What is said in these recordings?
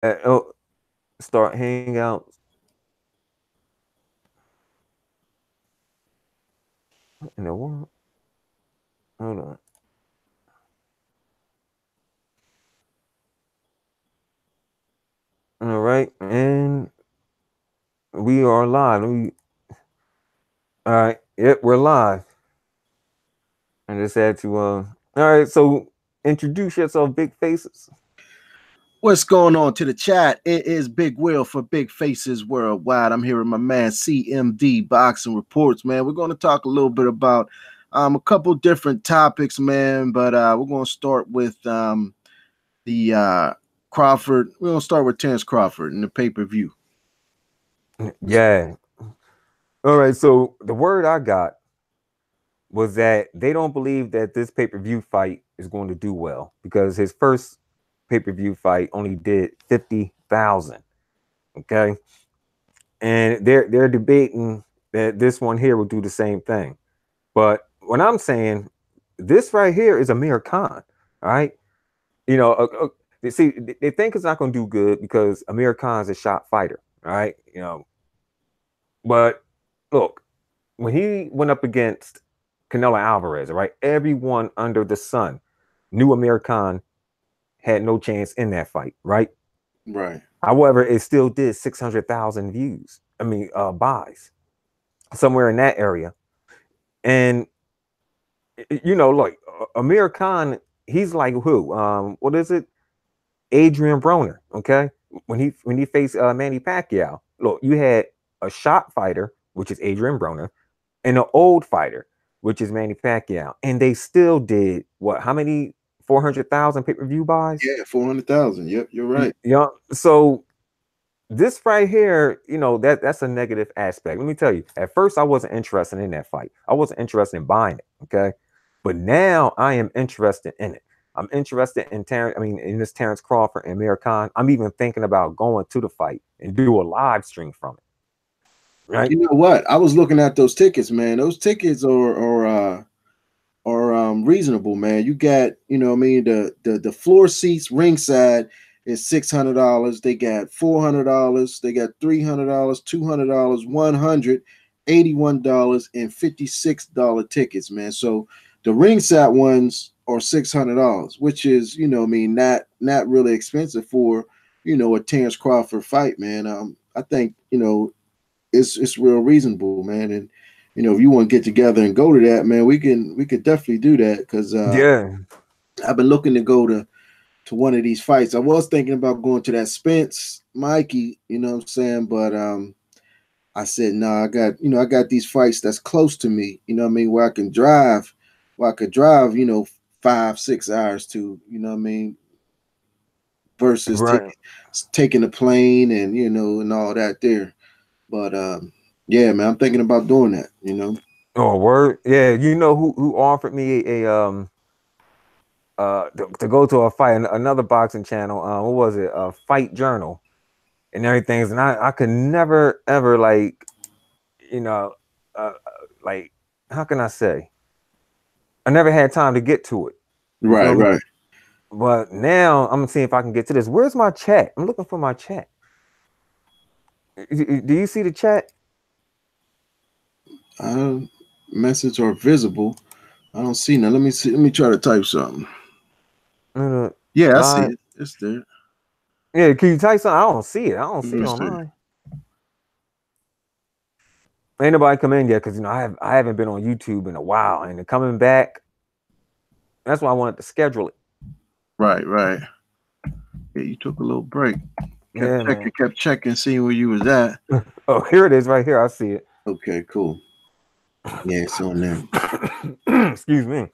Oh, start hangouts. In the world. Hold on. All right, and we are live. All right. Yep, we're live. I just had to. All right. So introduce yourself, big faces. What's going on to the chat? It is Big Will for Big Faces Worldwide. I'm here with my man CMD Boxing Reports, man. We're going to talk a little bit about a couple different topics, man. But we're going to start with the Crawford. We're going to start with Terrence Crawford in the pay-per-view. Yeah. All right. So the word I got was that they don't believe that this pay-per-view fight is going to do well because his first pay-per-view fight only did 50,000. Okay. And they're debating that this one here will do the same thing. But what I'm saying, this right here is Amir Khan. All right. You know, they see they think it's not going to do good because Amir Khan's a shot fighter. All right. You know, but look, when he went up against Canelo Alvarez, all right, everyone under the sun knew Amir Khan had no chance in that fight, right? Right. However, it still did 600,000 views. I mean, buys somewhere in that area. And you know, like Amir Khan, he's like who? What is it? Adrian Broner. Okay, when he faced Manny Pacquiao, look, you had a shot fighter, which is Adrian Broner, and an old fighter, which is Manny Pacquiao, and they still did what? How many? 400,000 pay-per-view buys. Yeah, 400,000. Yep, you're right. Yeah. So this right here, you know, that's a negative aspect. Let me tell you, at first I wasn't interested in that fight. I wasn't interested in buying it. Okay. But now I am interested in it. I'm interested in in this Terrence Crawford and Amir Khan. I'm even thinking about going to the fight and do a live stream from it. Right. You know what? I was looking at those tickets, man. Those tickets are reasonable, man. You got, I mean, the floor seats ringside is $600. They got $400. They got $300, $200, $181, and $56 tickets, man. So the ringside ones are $600, which is, not really expensive for, a Terrence Crawford fight, man. I think, it's real reasonable, man. And if you want to get together and go to that, man, we could definitely do that because Yeah. I've been looking to go to one of these fights. I was thinking about going to that Spence Mikey, you know what I'm saying, but I said no. I got these fights that's close to me, you know what I mean, where I could drive, 5-6 hours to, you know what I mean, versus Right. taking a plane and and all that there. But yeah, man, I'm thinking about doing that. Oh, word. Yeah. You know who offered me to go to a fight, another boxing channel. What was it? A Fight Journal and everything. And I could never ever you know, like how can I say? I never had time to get to it. You feel Right, me? right. But now I'm gonna see if I can get to this. Where's my chat? I'm looking for my chat. Do you see the chat? Uh, Message are visible. I don't see none. Let me see. Let me try to type something. Uh, Yeah, I see Live. it. It's there. Yeah, can you type something? I don't see it. I don't Let see it me on see. mine. Ain't nobody come in yet because I haven't been on YouTube in a while, and coming back. That's why I wanted to schedule it. Right, right. Yeah, you took a little break. Yeah, man. Kept checking, seeing where you was at. Oh, here it is, right here. I see it. Okay, cool. Yeah, it's on there. Excuse me.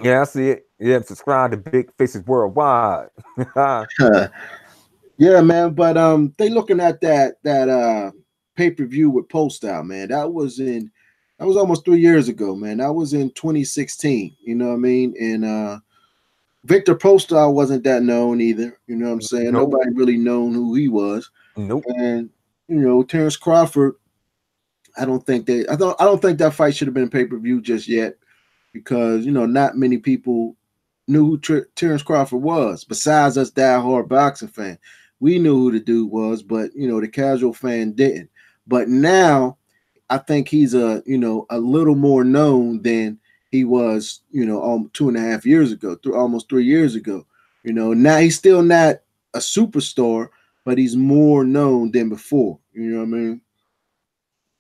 Yeah, I see it. Yeah, subscribe to Big Faces Worldwide. Yeah, man. But they looking at that pay-per-view with Postal, man. That was almost 3 years ago, man. That was in 2016. You know what I mean? And Victor Postal wasn't that known either. You know what I'm saying? Nope. Nobody really known who he was. Nope. And Terrence Crawford, I don't think that fight should have been pay-per-view just yet because not many people knew who Terrence Crawford was besides us diehard boxing fan. We knew who the dude was, but the casual fan didn't. But now I think he's a little more known than he was 2.5 years ago, through almost 3 years ago. Now he's still not a superstar, but he's more known than before. You know what I mean?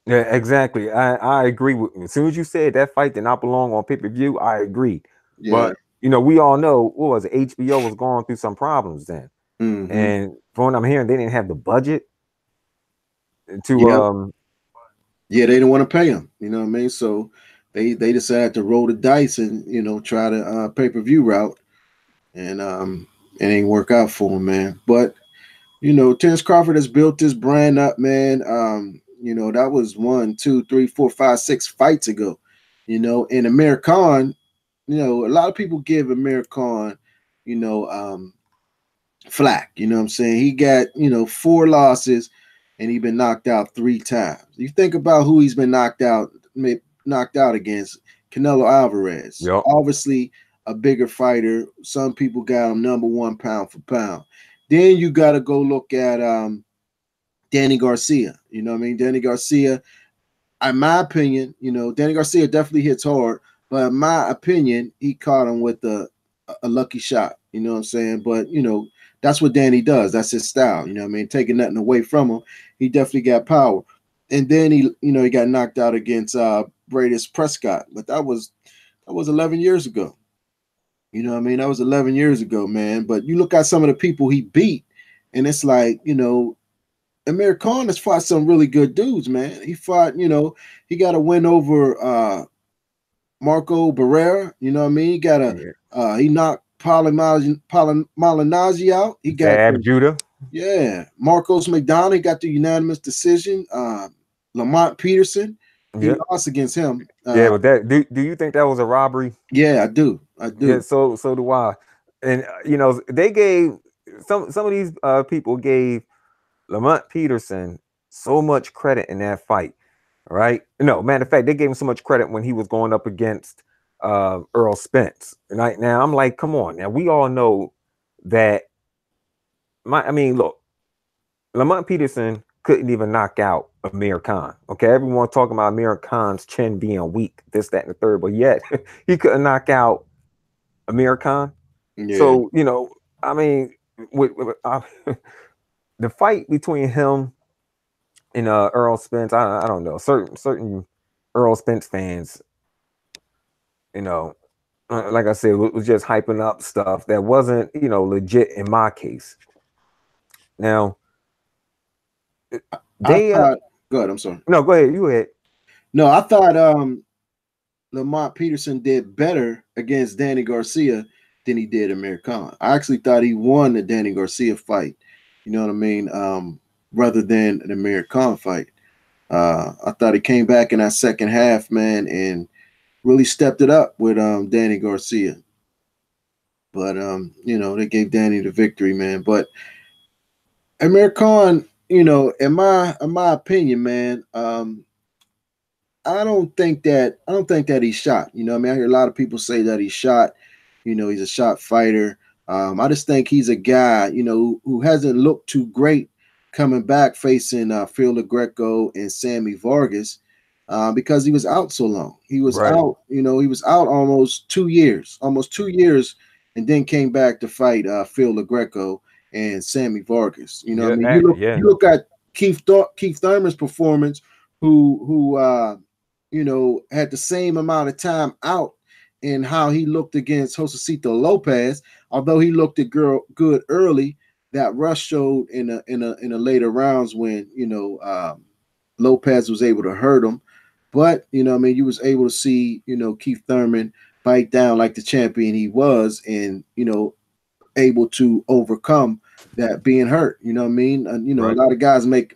Yeah, exactly. I agree with you. As soon as you said that fight did not belong on pay-per-view, I agreed. Yeah. But we all know what was it, HBO was going through some problems then. Mm-hmm. And from what I'm hearing, they didn't have the budget to Yep. Yeah, they didn't want to pay him. You know what I mean? So they decided to roll the dice and try the pay-per-view route, and it ain't work out for him, man. But Terrence Crawford has built this brand up, man. That was 1, 2, 3, 4, 5, 6 fights ago. And Amir Khan, a lot of people give Amir Khan, you know, um, flack. You know what I'm saying? He got, 4 losses and he been knocked out 3 times. You think about who he's been knocked out against. Canelo Alvarez. yep. Obviously a bigger fighter. Some people got him number one pound for pound. Then you got to go look at Danny Garcia. You know what I mean? Danny Garcia, in my opinion, Danny Garcia definitely hits hard, but in my opinion, he caught him with a lucky shot. You know what I'm saying? But that's what Danny does. That's his style. You know what I mean? Taking nothing away from him, he definitely got power. And then he got knocked out against Bradis Prescott, but that was 11 years ago. You know what I mean? That was 11 years ago, man. But you look at some of the people he beat, and it's like, Amir Khan has fought some really good dudes, man. He fought, he got a win over Marco Barrera. You know what I mean? Yeah. He knocked Malignaggi out. He got Zab Judah. Marcos McDonald. He got the unanimous decision. Lamont Peterson. He Yeah. lost against him. Yeah, but that do you think that was a robbery? Yeah, I do. I Yeah, do. so do I. And they gave some of these people gave Lamont Peterson so much credit in that fight, right? No, matter of fact, they gave him so much credit when he was going up against Earl Spence. Right now, I'm like, come on. Now we all know that I mean, look, Lamont Peterson couldn't even knock out Amir Khan. Okay, everyone talking about Amir Khan's chin being weak, this, that, and the third, but yet he couldn't knock out Amir Khan. Yeah. So I mean, the fight between him and Earl Spence, I don't know, certain Earl Spence fans, you know, like I said, was just hyping up stuff that wasn't legit in my case. Now I they thought. Go ahead. I'm sorry. no, go ahead, you ahead. No, I thought Lamont Peterson did better against Danny Garcia than he did Amir Khan. I actually thought he won the Danny Garcia fight. You know what I mean? Rather than an Amir Khan fight. I thought he came back in that second half, man, and really stepped it up with Danny Garcia. But they gave Danny the victory, man. But Amir Khan, in my opinion, man, I don't think that he's shot. I mean, I hear a lot of people say that he's shot. He's a shot fighter. I just think he's a guy, who hasn't looked too great coming back facing Phil LaGreco and Sammy Vargas because he was out so long. He was Right. out, he was out almost 2 years, and then came back to fight Phil LaGreco and Sammy Vargas. You know what I Yeah, mean? You look yeah. you look at Keith Thurman's performance, who had the same amount of time out in how he looked against Josecito Lopez. Although he looked at good early, that rush showed in the later rounds when Lopez was able to hurt him. But I mean, you was able to see Keith Thurman bite down like the champion he was, and able to overcome that being hurt. You know what I mean? And a Right. lot of guys make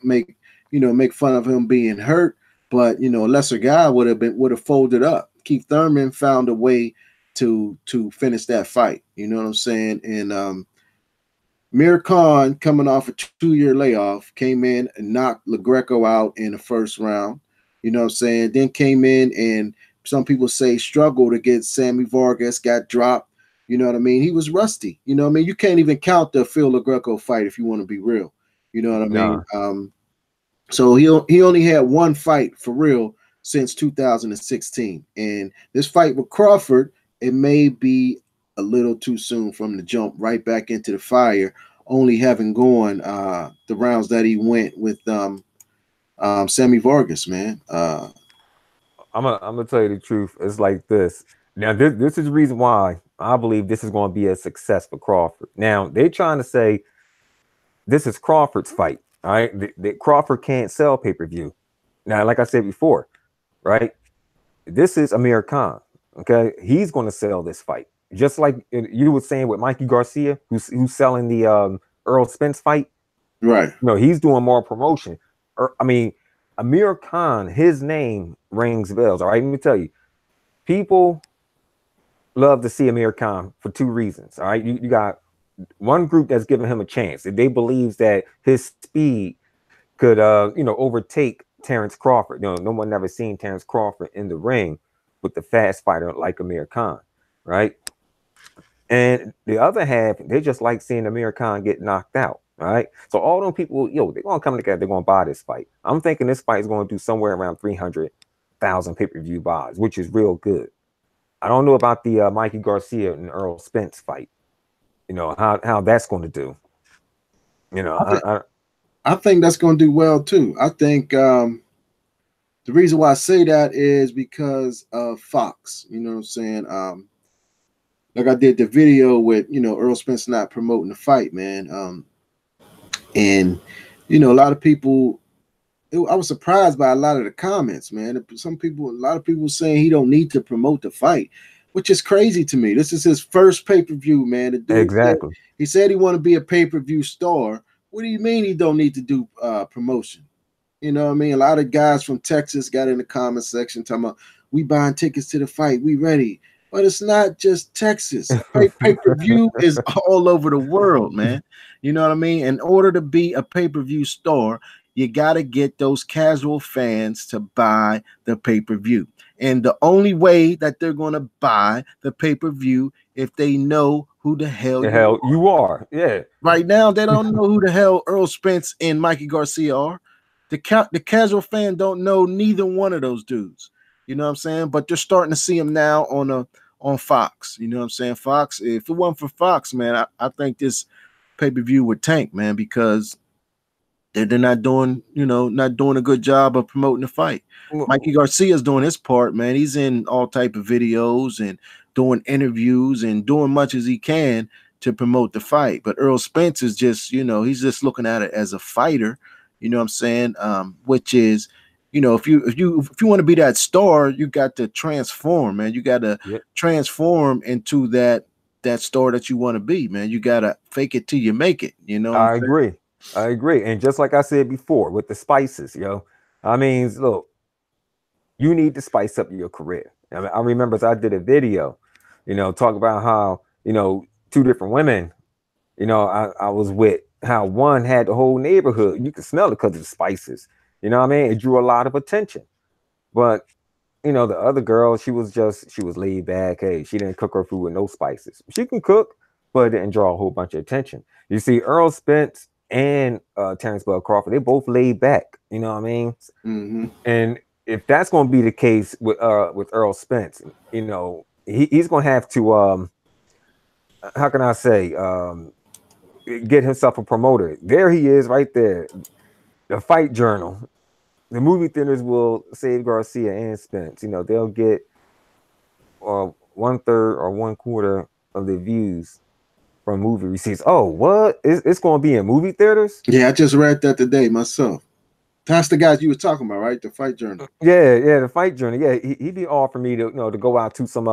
fun of him being hurt, but a lesser guy would have folded up. Keith Thurman found a way to finish that fight. You know what I'm saying? And Mir Khan, coming off a 2-year layoff, came in and knocked LaGreco out in the first round. You know what I'm saying? Then came in and some people say struggled against Sammy Vargas, got dropped. You know what I mean? He was rusty. You know what I mean? You can't even count the Phil LaGreco fight if you want to be real. You know what I mean? Nah, So he only had one fight for real since 2016, and this fight with Crawford, it may be a little too soon from the jump right back into the fire, only having gone the rounds that he went with Sammy Vargas, man. I'm gonna tell you the truth. It's like this. Now, this is the reason why I believe this is going to be a success for Crawford. Now, they're trying to say this is Crawford's fight. All right, that Crawford can't sell pay per view. Now, like I said before, right? This is Amir Khan. Okay, he's going to sell this fight, just like you were saying with Mikey Garcia, who's selling the Errol Spence fight. Right. No, he's doing more promotion. I mean, Amir Khan, his name rings bells. All right, let me tell you, people love to see Amir Khan for two reasons. All right, you got one group that's giving him a chance. They believes that his speed could, overtake Terrence Crawford. No one never seen Terrence Crawford in the ring with the fast fighter like Amir Khan, right? And the other half, they just like seeing Amir Khan get knocked out. All right. So all them people, they're gonna come together, they're gonna buy this fight. I'm thinking this fight is gonna do somewhere around 300,000 pay-per-view buys, which is real good. I don't know about the Mikey Garcia and Earl Spence fight. How that's gonna do. You know, I think I I think that's going to do well too. I think the reason why I say that is because of Fox. You know what I'm saying? Like I did the video with Earl Spence not promoting the fight, man. And a lot of people. I was surprised by a lot of the comments, man. A lot of people saying he don't need to promote the fight, which is crazy to me. This is his first pay per view, man. The dude said, exactly. he said he want to be a pay per view star. What do you mean he don't need to do promotion? You know what I mean? A lot of guys from Texas got in the comment section talking about we buying tickets to the fight, we ready. But it's not just Texas. Pay-per-view is all over the world, man. You know what I mean? In order to be a pay-per-view star, you got to get those casual fans to buy the pay-per-view. And the only way that they're going to buy the pay-per-view if they know who the hell The you hell are. you are. Yeah. Right now, they don't know who the hell Earl Spence and Mikey Garcia are. The casual fan don't know neither one of those dudes. You know what I'm saying? But they're starting to see them now on Fox. You know what I'm saying? Fox. If it wasn't for Fox, man, I think this pay per view would tank, man, because they're not doing a good job of promoting the fight. Mikey Garcia's doing his part, man. He's in all type of videos and doing interviews and doing much as he can to promote the fight. But Earl Spence is just, he's just looking at it as a fighter. You know what I'm saying? Which is, if you want to be that star, you got to transform, man. You got to Yep. transform into that star that you want to be, man. You got to fake it till you make it. You know what I'm I saying? agree. I agree. And just like I said before, with the spices, I mean, look, you need to spice up your career. I remember I did a video, talk about how, two different women, I was with, how one had the whole neighborhood. You could smell it because of the spices. You know what I mean? It drew a lot of attention. But, the other girl, she was laid back. Hey, she didn't cook her food with no spices. She can cook, but it didn't draw a whole bunch of attention. You see, Earl Spence and Terrence Bell Crawford, they both laid back. You know what I mean? Mm-hmm. And if that's going to be the case with Earl Spence, he's going to have to how can I say get himself a promoter. There he is, right there. The Fight Journal. The movie theaters will save Garcia and Spence. They'll get 1/3 or 1/4 of the views from movie receipts. Oh, what? It's going to be in movie theaters? Yeah, I just read that today myself. That's the guys you were talking about, right? The Fight Journal. Yeah. The Fight Journal. Yeah, he be offering me to to go out to some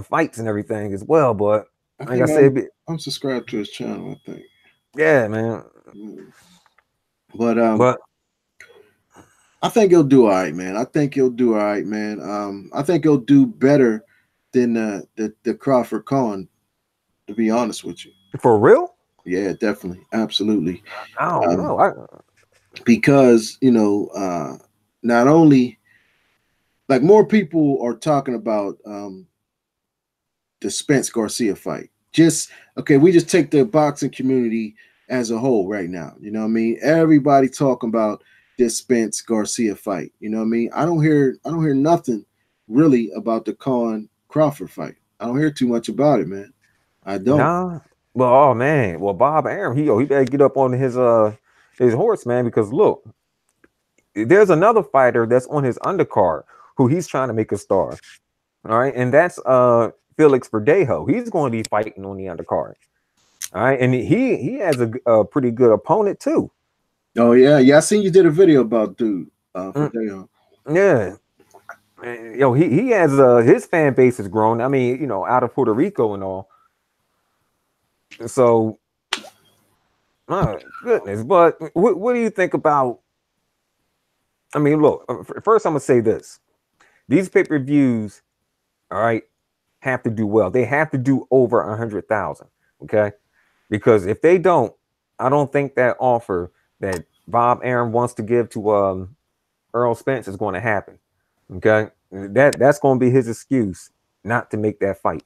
fights and everything as well. But I like I think said, I'm subscribed to his channel, I think. yeah, man. But But I think he'll do all right, man. I think he'll do all right, man. I think he'll do better than the Crawford Khan, to be honest with you. for real, Yeah, definitely, absolutely. I don't Um, know. because not only like more people are talking about the Spence Garcia fight. Just okay, we just take the boxing community as a whole right now. You know what I mean? Everybody talking about this Spence Garcia fight. You know what I mean? I don't hear nothing really about the Khan Crawford fight. I don't hear too much about it, man. I don't. Nah. Well, oh man. Well, Bob Arum, he better get up on his horse, man, because look, there's another fighter that's on his undercard who he's trying to make a star. All right, and that's Felix Verdejo. He's going to be fighting on the undercard. All right, and he has a pretty good opponent too. Oh yeah, yeah. I seen you did a video about dude for Mm, Dayon. yeah, yo, he has his fan base has grown. I mean, out of Puerto Rico and all. So, my goodness. But what do you think about? I mean, look. First, I'm gonna say this: these pay-per-views, all right, have to do well. They have to do over 100,000. Okay, because if they don't, I don't think that offer that Bob Arum wants to give to Errol Spence is going to happen. Okay, that's going to be his excuse not to make that fight.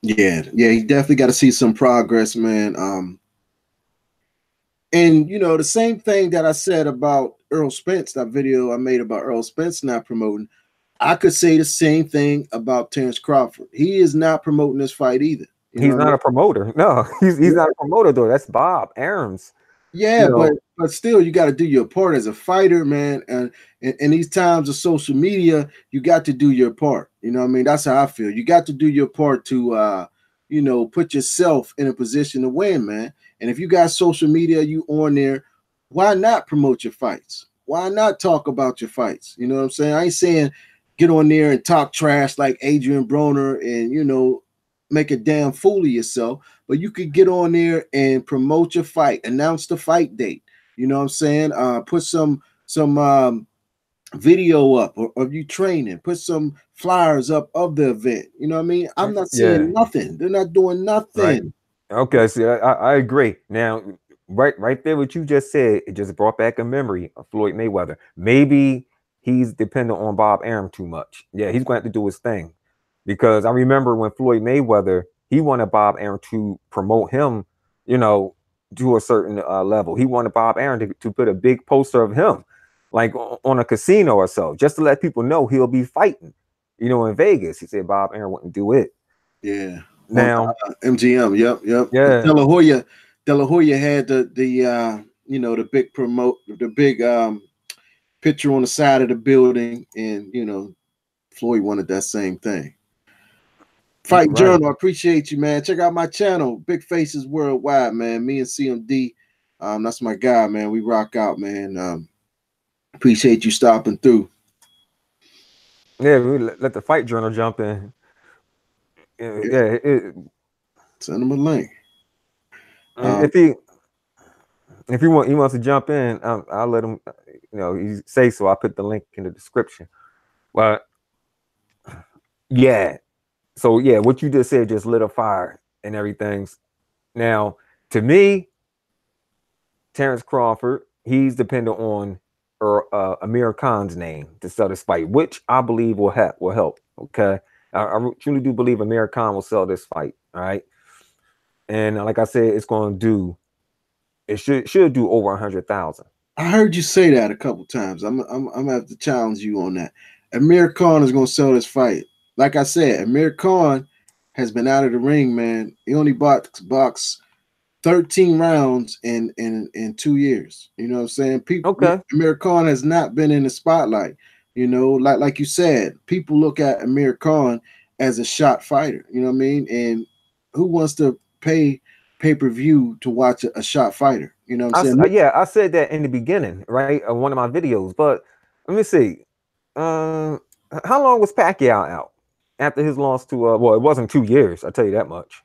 Yeah, yeah. He definitely got to see some progress, man. And the same thing that I said about Errol Spence, that video I made about Errol Spence not promoting, I could say the same thing about Terrence Crawford. He is not promoting this fight either. You know He's what I not mean? a promoter. No, he's not a promoter though. That's Bob Arum's. You Yeah, but know, still, you got to do your part as a fighter, man. And in these times of social media, you got to do your part. You know what I mean? That's how I feel. You got to do your part to, put yourself in a position to win, man. And if you got social media, you on there, why not promote your fights? Why not talk about your fights? You know what I'm saying? I ain't saying get on there and talk trash like Adrian Broner and make a damn fool of yourself, but you could get on there and promote your fight, announce the fight date. You know what I'm saying? Put some video up of you training, put some flyers up of the event. You know what I mean? I'm not yeah, seeing nothing. They're not doing right. nothing. Okay, see, I agree. Now, right there, what you just said, it just brought back a memory of Floyd Mayweather. Maybe he's dependent on Bob Arum too much. Yeah, he's going to have to do his thing because I remember when Floyd Mayweather he wanted Bob Arum to promote him, you know, to a certain level. He wanted Bob Arum to put a big poster of him, like on a casino or so, just to let people know he'll be fighting. In Vegas, he said Bob Arum wouldn't do it. Yeah. On Now, MGM. Yep, yep. yeah. De La Hoya had the big the big picture on the side of the building, and Floyd wanted that same thing. Fight Right. Journal, I appreciate you, man. Check out my channel, Big Faces Worldwide, man. Me and CMD, that's my guy, man. We rock out, man. Appreciate you stopping through. Yeah, we let the fight journal jump in. Yeah, Yeah, send him a link. Um, if he wants to jump in, I'll let him. He say so. I put the link in the description. But yeah, so yeah, what you just said just lit a fire and everything. Now, to me, Terrence Crawford, he's dependent on Amir Khan's name to sell this fight, which I believe will help. Okay, I truly do believe Amir Khan will sell this fight. All right, and like I said, it's going to do. It should do over 100,000. I heard you say that a couple times. I'm gonna have to challenge you on that. Amir Khan is gonna sell this fight. Like I said, Amir Khan has been out of the ring, man. He only boxed 13 rounds in 2 years. You know what I'm saying? People, Okay. Amir Khan has not been in the spotlight. Like you said, people look at Amir Khan as a shot fighter. You know what I mean? And who wants to pay-per-view to watch a shot fighter? You know what I'm saying? Yeah, I said that in the beginning, right? Of one of my videos. But let me see. Um, how long was Pacquiao out after his loss to? Well, it wasn't 2 years. I tell you that much.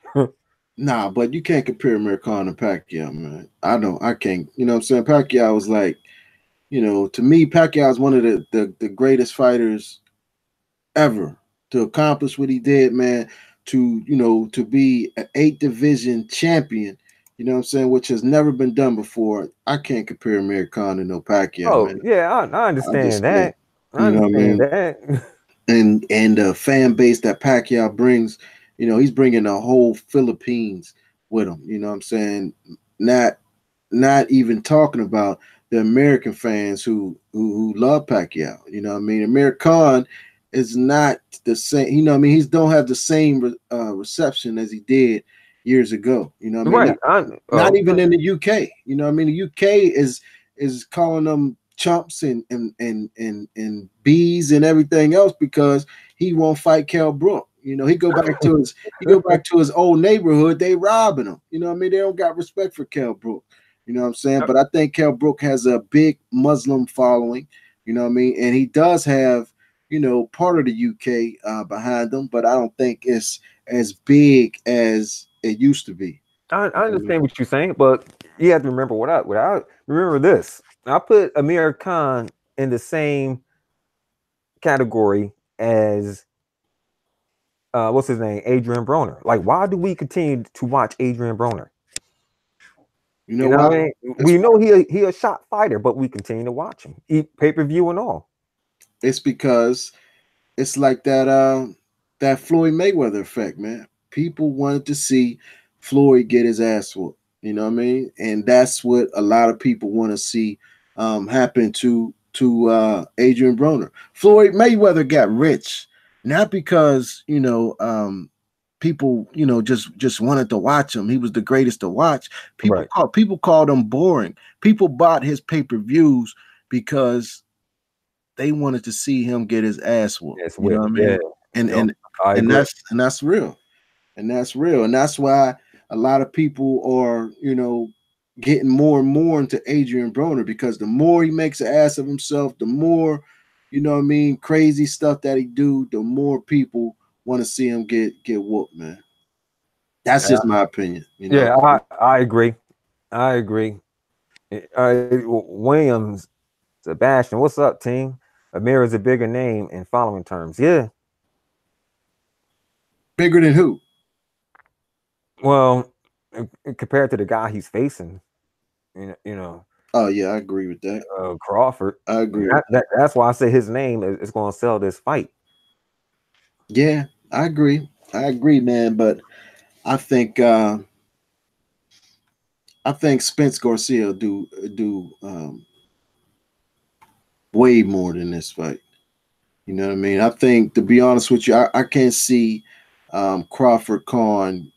Nah, but you can't compare Amir Khan and Pacquiao, man. I can't. You know what I'm saying? Pacquiao was like, to me, Pacquiao is one of the greatest fighters ever to accomplish what he did, man. To be an 8 division champion, you know what I'm saying, which has never been done before. I can't compare Amir Khan to no Pacquiao, Oh man. yeah, I I just understand can't. that. I You know what I understand mean? that. And the fan base that Pacquiao brings. He's bringing the whole Philippines with him. You know what I'm saying? Not not even talking about the American fans who love Pacquiao. You know what I mean? Amir Khan is not the same. You know what I mean? He don't have the same reception as he did years ago. You know what I mean? Right. Not even Okay. in the UK. You know what I mean? The UK is calling them chumps and bees and everything else because he won't fight Kell Brook. He go back to his old neighborhood. They robbing him. You know what I mean? They don't got respect for Kell Brook. You know what I'm saying? But I think Kell Brook has a big Muslim following. You know what I mean? And he does have part of the UK behind him, but I don't think it's as big as it used to be. I understand what you're saying, but you have to remember what I remember this. I put Amir Khan in the same category as what's his name, Adrian Broner. Like, why do we continue to watch Adrian Broner? You know You know why? what I mean? It's We know he a shot fighter, but we continue to watch him, eat pay per view and all. it's because it's like that Floyd Mayweather effect, man. People wanted to see Floyd get his ass whooped. You know what I mean? And that's what a lot of people want to see happen to Adrian Broner. Floyd Mayweather got rich not because people just wanted to watch him. He was the greatest to watch. Right. People called him boring. People bought his pay per views because they wanted to see him get his ass whooped. Yes, You know whip. what I Yeah. mean? And Yep. and I and agree. that's real. And that's real. And that's why a lot of people are, getting more and more into Adrian Broner because the more he makes an ass of himself, the more, crazy stuff that he do, the more people want to see him get whooped, man. That's Yeah, just my opinion, you know. yeah, I agree. I agree. Williams, Sebastian, what's up, team? Amir is a bigger name in following terms. Yeah. Bigger than who? Well, compared to the guy he's facing, you know, Oh yeah, I agree with that. Crawford. I agree with that. That's why I say his name is going to sell this fight. Yeah, I agree. I agree, man. But I think Spence Garcia do way more than this fight. You know what I mean? I think, to be honest with you, I can't see Crawford Khan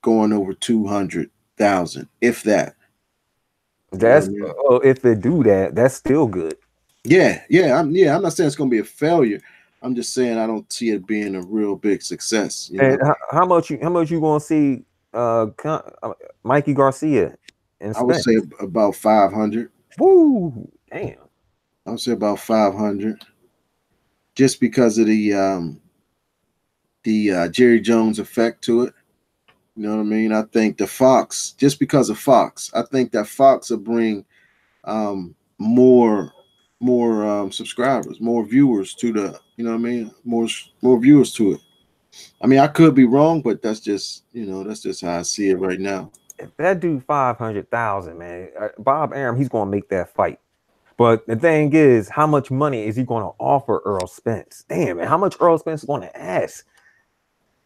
going over 200,000, if that. You know what I That's mean? if they do that, that's still good. Yeah. I'm not saying it's gonna be a failure. I'm just saying I don't see it being a real big success. You And know, how much you going to see Mikey Garcia and I would say Spence? about 500. Woo! Damn. I would say about 500, just because of the Jerry Jones effect to it. You know what I mean? I think the Fox, just because of Fox, I think that Fox will bring more subscribers, more viewers to the. You know what I mean? More viewers to it. I mean, I could be wrong, but that's just how I see it right now. If that dude 500,000, man, Bob Arum, he's going to make that fight. But the thing is, how much money is he going to offer Earl Spence? Damn, man, how much Earl Spence is going to ask?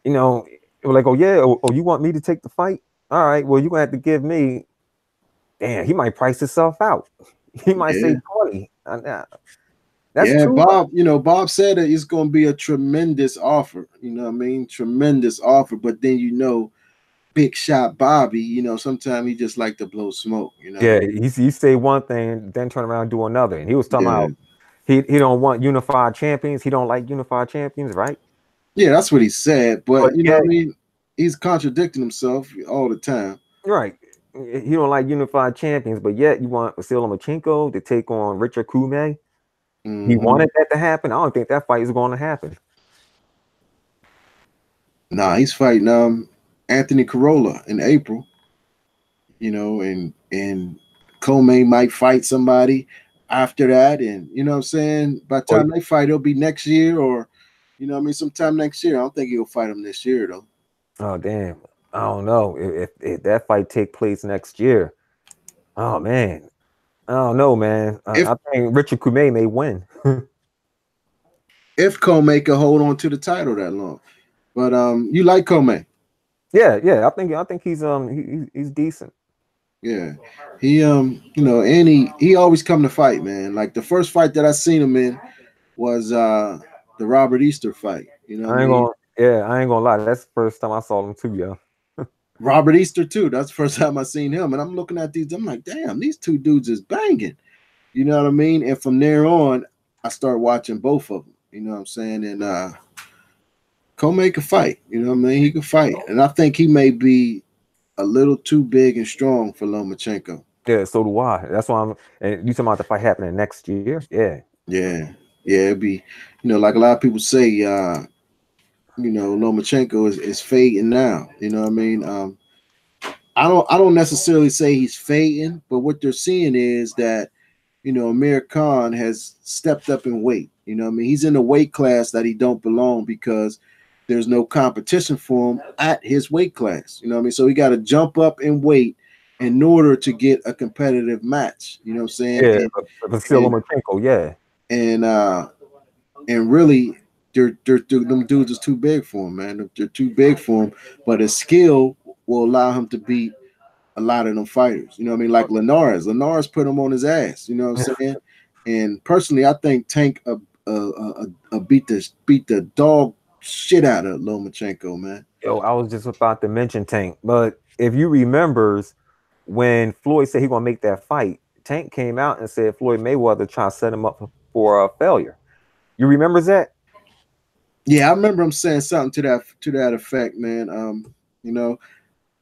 You know, like, oh yeah, you want me to take the fight? All right, well, you're gonna have to give me. Damn, he might price himself out. He might say Yeah, 20. That's yeah. too much. Bob said that it's going to be a tremendous offer. You know what I mean? Tremendous offer. But then big shot Bobby. Sometimes he just like to blow smoke. You know. Yeah, he say one thing, then turn around and do another. And he was talking Yeah, about he don't want unified champions. He don't like unified champions, right? yeah. That's what he said. But But you know yeah, what I mean? He's contradicting himself all the time. right. He don't like unified champions, but yet you want Vasil Lomachenko to take on Richard Kume. He Hmm. wanted that to happen. I don't think that fight is going to happen. Nah, he's fighting Anthony Corolla in April. And Comey might fight somebody after that, and what I'm saying, by the Or time they fight, it'll be next year, or sometime next year. I don't think he'll fight him this year though. oh damn, I don't know if that fight take place next year. Oh man, I don't know, man. If I think Richard Kume may win. if Comey can hold on to the title that long. But you like Comey? Yeah. I think he's decent. Yeah, he and he always come to fight, man. Like the first fight that I seen him in was the Robert Easter fight. You know what I I ain't mean? gonna yeah, I ain't gonna lie. That's the first time I saw him too, yo. Robert Easter too. That's the first time I seen him, and I'm looking at these. I'm like, damn, these two dudes is banging. You know what I mean? And from there on, I started watching both of them. You know what I'm saying? And Comey could fight. You know what I mean? He could fight, and I think he may be a little too big and strong for Lomachenko. Yeah, so do I. That's why I'm. And you talking about the fight happening next year? Yeah. Yeah, yeah, it'd be, like a lot of people say, Lomachenko is fading now. You know what I mean? I don't necessarily say he's fading, but what they're seeing is that Amir Khan has stepped up in weight. You know what I mean? He's in a weight class that he don't belong because there's no competition for him at his weight class. You know what I mean? So he got to jump up in weight in order to get a competitive match. You know what I'm saying? Yeah, And but still and Lomachenko, yeah. and uh and really, them dudes is too big for him, man. They're too big for him, but his skill will allow him to beat a lot of them fighters. You know what I mean? Like Linares. Linares put him on his ass. You know what I'm saying? And personally, I think Tank beat the dog shit out of Lomachenko, man. Yo, I was just about to mention Tank, but if you remembers when Floyd said he gonna make that fight, Tank came out and said Floyd Mayweather trying to set him up for a failure. You remembers that? Yeah, I remember him saying something to that effect, man. You know,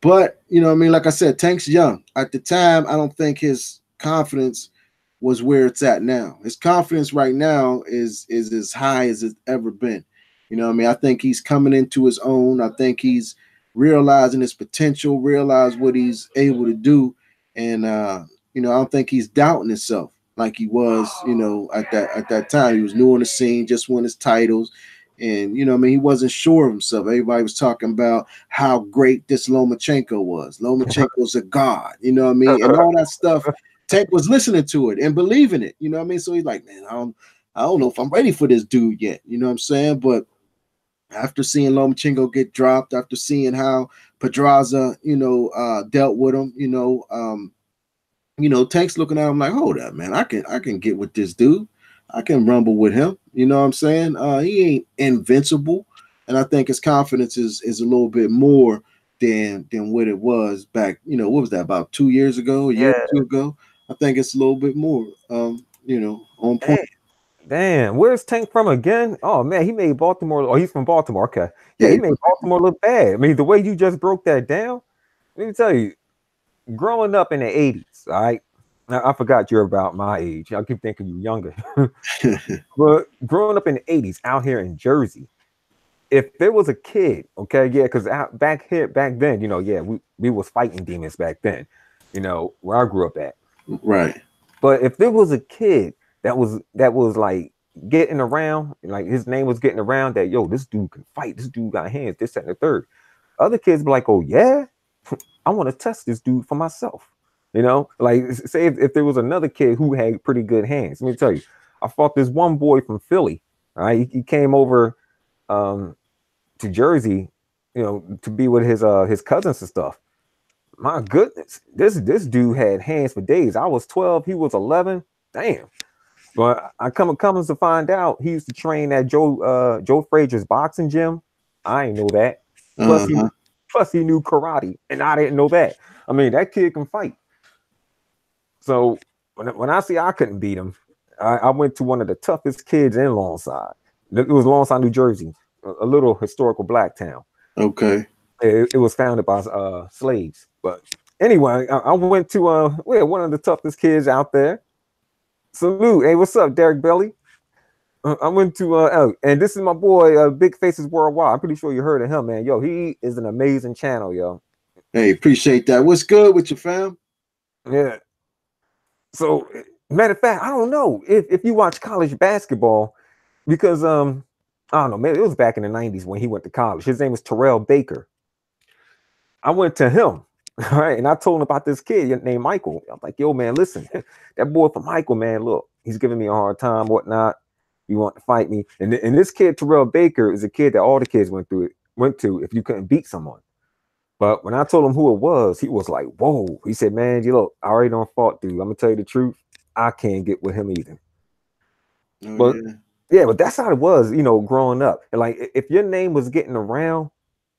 But what I mean, like I said, Tank's young. At the time, I don't think his confidence was where it's at now. His confidence right now is as high as it's ever been. You know what I mean? I think he's coming into his own. I think he's realizing his potential, realize what he's able to do, and I don't think he's doubting himself like he was, at that time. He was new on the scene, just won his titles, and I mean, he wasn't sure of himself. Everybody was talking about how great this Lomachenko was. Lomachenko's a god, you know what I mean? And all that stuff. Tank was listening to it and believing it, you know what I mean? So he's like, man, I don't know if I'm ready for this dude yet, you know what I'm saying? But after seeing Lomachenko get dropped, after seeing how Pedraza, dealt with him, Tank's looking at him like, hold up, man, I can get with this dude. I can rumble with him. You know what I'm saying? He ain't invincible, and I think his confidence is a little bit more than what it was back. What was that, about 2 years ago, a year or Yeah. two ago? I think it's a little bit more, on point. Damn, damn. Where's Tank from again? Oh man, he made Baltimore. Oh, he's from Baltimore. Okay. Yeah, Yeah, he made Baltimore look bad. I mean, the way you just broke that down, let me tell you, growing up in the 80s, all right. I forgot you're about my age. I keep thinking you're younger. But growing up in the 80s out here in Jersey, if there was a kid, okay, yeah, because back here, back then, yeah, we was fighting demons back then, where I grew up at. right. But if there was a kid that was like getting around, like his name was getting around that, yo, this dude can fight, this dude got hands, this, that, and the third. Other kids be like, oh yeah, I want to test this dude for myself. Like say if there was another kid who had pretty good hands. Let me tell you, I fought this one boy from Philly. All right, he came over um, to Jersey, to be with his cousins and stuff. My goodness, this dude had hands for days. I was 12, he was 11. Damn. But I comes to find out he used to train at Joe Frazier's boxing gym. I ain't know that. Plus he Uh-huh. plus he knew karate, and I didn't know that. I mean, that kid can fight. So when I see I couldn't beat him, I went to one of the toughest kids in Longside. It was Longside, New Jersey, a little historical black town. Okay. It was founded by slaves. But anyway, I went to one of the toughest kids out there. Salute. Hey, what's up, Derek Belly? I went to and this is my boy, Big Faces Worldwide. I'm pretty sure you heard of him, man. Yo, he is an amazing channel, yo. Hey, appreciate that. What's good with your fam? Yeah. So, matter of fact, I don't know if you watch college basketball because I don't know, man. It was back in the '90s when he went to college. His name was Terrell Baker. I went to him, all right, and I told him about this kid named Michael. I'm like, yo, man, listen, that boy from Michael, man, look, he's giving me a hard time, whatnot. You want to fight me? And this kid, Terrell Baker, is a kid that all the kids went to if you couldn't beat someone. But when I told him who it was, he was like, "Whoa!" He said, "Man, you look, I already don't fought, dude. I'm gonna tell you the truth. I can't get with him either." Oh But yeah. yeah, but that's how it was, growing up. And like, if your name was getting around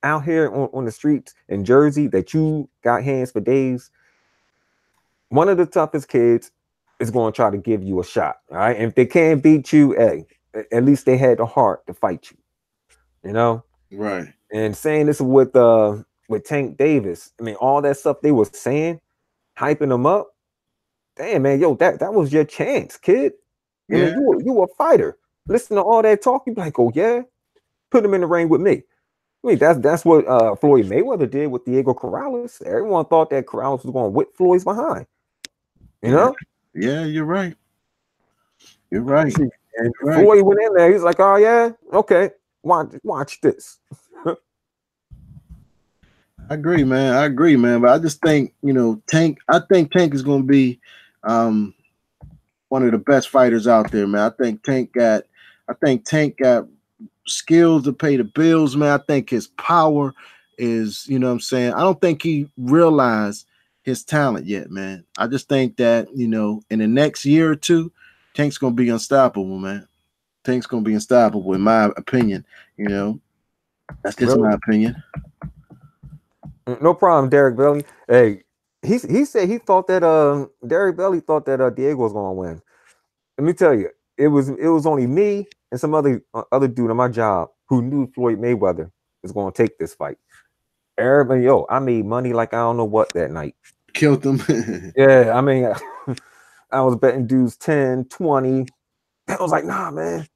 out here on the streets in Jersey, that you got hands for days, one of the toughest kids is going to try to give you a shot. All right, and if they can't beat you, hey, at least they had the heart to fight you. You know. Right. And saying this with Tank Davis, I mean, all that stuff they were saying, hyping him up. Damn, man, yo, that was your chance, kid. I Yeah. mean, you were a fighter. Listen to all that talk, you be like, oh yeah, put him in the ring with me. I mean, that's what Floyd Mayweather did with Diego Corrales. Everyone thought that Corrales was going to whip Floyd's behind. You Yeah. know, Yeah. You're right. You're right. and You're right. Floyd went in there. He's like, oh yeah, okay, watch this. I agree, man. I agree, man. But I just think, Tank. I think Tank is going to be um, one of the best fighters out there, man. I think Tank got. I think Tank got skills to pay the bills, man. I think his power is, you know what I'm saying? I don't think he realized his talent yet, man. I just think that, in the next year or two, Tank's gonna be unstoppable, man. Tank's gonna be unstoppable, in my opinion. You know, that's just Really, my opinion. no problem, Derek Belly. Hey, he said he thought that Derek Belly thought that Diego was going to win. Let me tell you, it was only me and some other dude on my job who knew Floyd Mayweather was going to take this fight. Everybody, yo, I made money like I don't know what that night. Killed him. Yeah, I mean, I was betting dudes 10, 20. I was like, nah, man,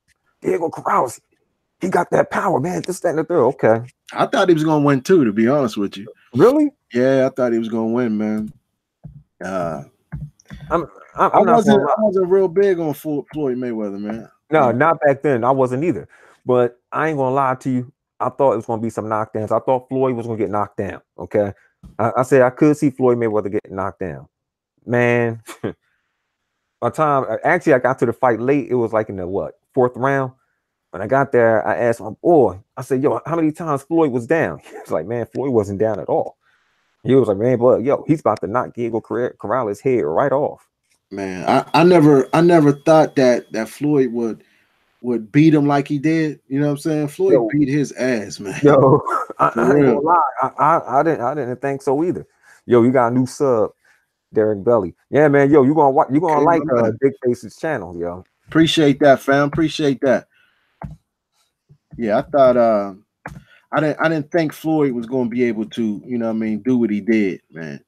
Diego Corrales, he got that power, man. This, that, and the third. Okay, I thought he was gonna win too, to be honest with you. really? Yeah, I thought he was gonna win, man. Uh, I'm I I'm not wasn't. gonna lie. I wasn't real big on Floyd Mayweather, man. No, not back then. I wasn't either. But I ain't gonna lie to you. I thought it was gonna be some knockdowns. I thought Floyd was gonna get knocked down. Okay. I said I could see Floyd Mayweather getting knocked down. Man, by the time actually I got to the fight late, it was like in the fourth round. When I got there, I asked my boy, I said, yo, how many times Floyd was down? He was like, man, Floyd wasn't down at all. He was like, man, but yo, he's about to knock Diego Corrales' head right off. Man, I never thought that Floyd would beat him like he did. You know what I'm saying? Floyd Yo, beat his ass, man. yo, For I ain't gonna real. lie. I didn't think so either. Yo, you got a new sub, Derek Belly. Yeah, man. Yo, you gonna Came like on that. Big Face's channel, yo. Appreciate that, fam. Appreciate that. Yeah, I thought I didn't think Floyd was gonna be able to, do what he did, man.